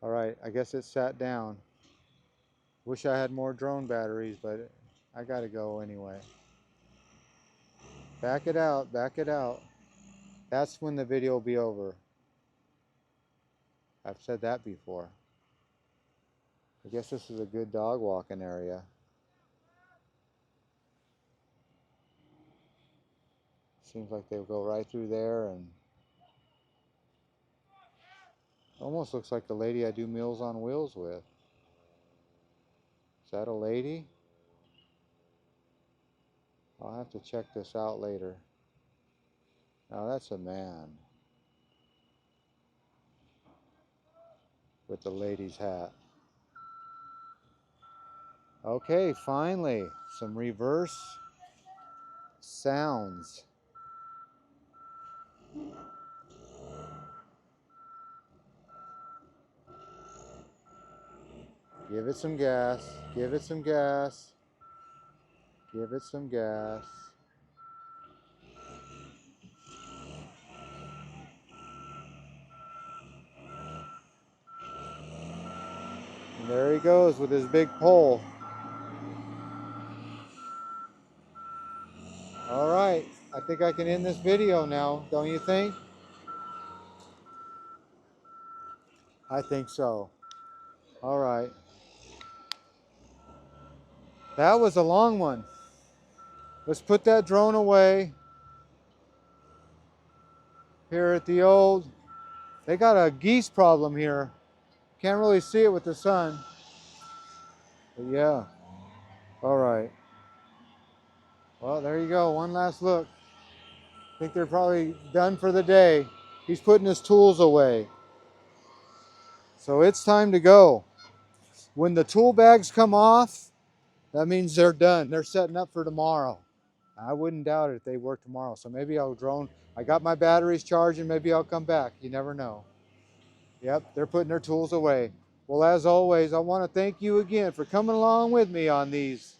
All right, I guess it sat down. Wish I had more drone batteries, but I gotta go anyway. Back it out, back it out. That's when the video will be over. I've said that before. I guess this is a good dog walking area. Seems like they'll go right through there, and almost looks like the lady I do Meals on Wheels with. Is that a lady? I'll have to check this out later. Now that's a man with the lady's hat. Okay, finally, some reverse sounds. Give it some gas, give it some gas, give it some gas. And there he goes with his big pole. All right, I think I can end this video now, don't you think? I think so. All right. That was a long one. Let's put that drone away. Here at the old, they got a geese problem here. Can't really see it with the sun. But yeah, all right. Well, there you go, one last look. I think they're probably done for the day. He's putting his tools away. So it's time to go. When the tool bags come off, that means they're done. They're setting up for tomorrow. I wouldn't doubt it if they work tomorrow. So maybe I'll drone. I got my batteries charging. Maybe I'll come back. You never know. Yep, they're putting their tools away. Well, as always, I want to thank you again for coming along with me on these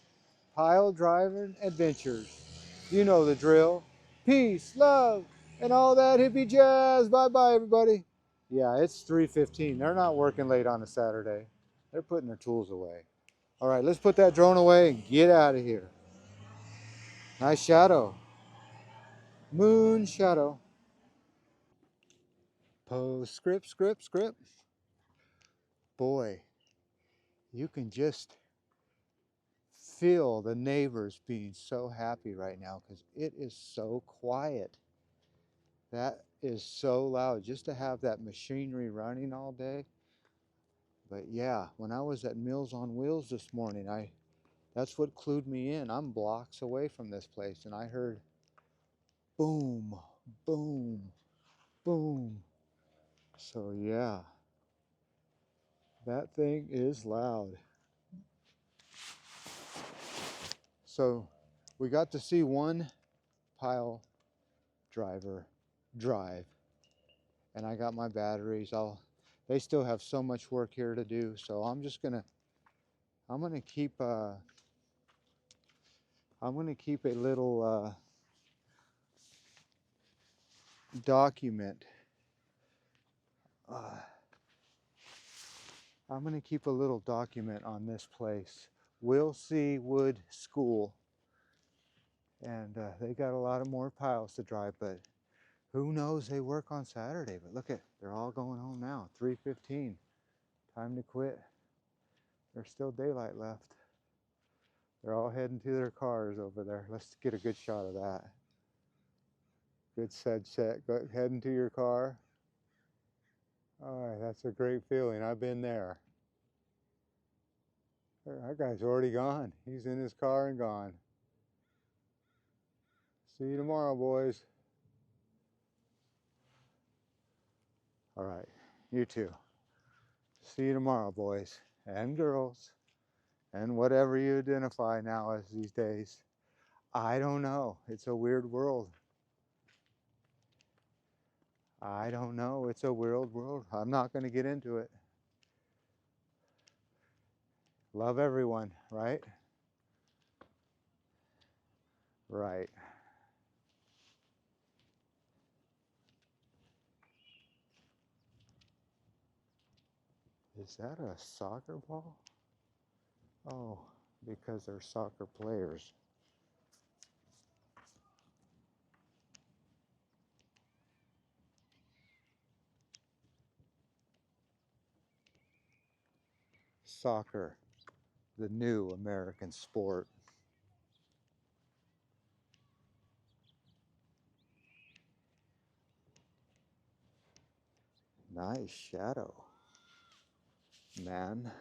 pile driving adventures. You know the drill. Peace, love, and all that hippie jazz. Bye-bye, everybody. Yeah, it's 3:15. They're not working late on a Saturday. They're putting their tools away. All right, let's put that drone away and get out of here. Nice shadow. Moon shadow. Postscript, script, script. Boy, you can just feel the neighbors being so happy right now because it is so quiet. That is so loud just to have that machinery running all day. But yeah, when I was at Meals on Wheels this morning, that's what clued me in. I'm blocks away from this place and I heard boom, boom, boom. So yeah, that thing is loud. So we got to see one pile driver drive, and I got my batteries. They still have so much work here to do, so I'm gonna keep a little document. Uh, I'm gonna keep a little document on this place, Willsee Wood School, and they got a lot of more piles to drive, but who knows? They work on Saturday, but look at, they're all going home now. 3:15, time to quit. There's still daylight left. They're all heading to their cars over there. Let's get a good shot of that. Good set. Go heading to your car. All right, that's a great feeling. I've been there. That guy's already gone. He's in his car and gone. See you tomorrow, boys. All right, you too. See you tomorrow, boys and girls, and whatever you identify now as these days. I don't know. It's a weird world. I don't know. It's a weird world. I'm not going to get into it. Love everyone, right? Right. Is that a soccer ball? Oh, because they're soccer players. Soccer, the new American sport. Nice shadow, man.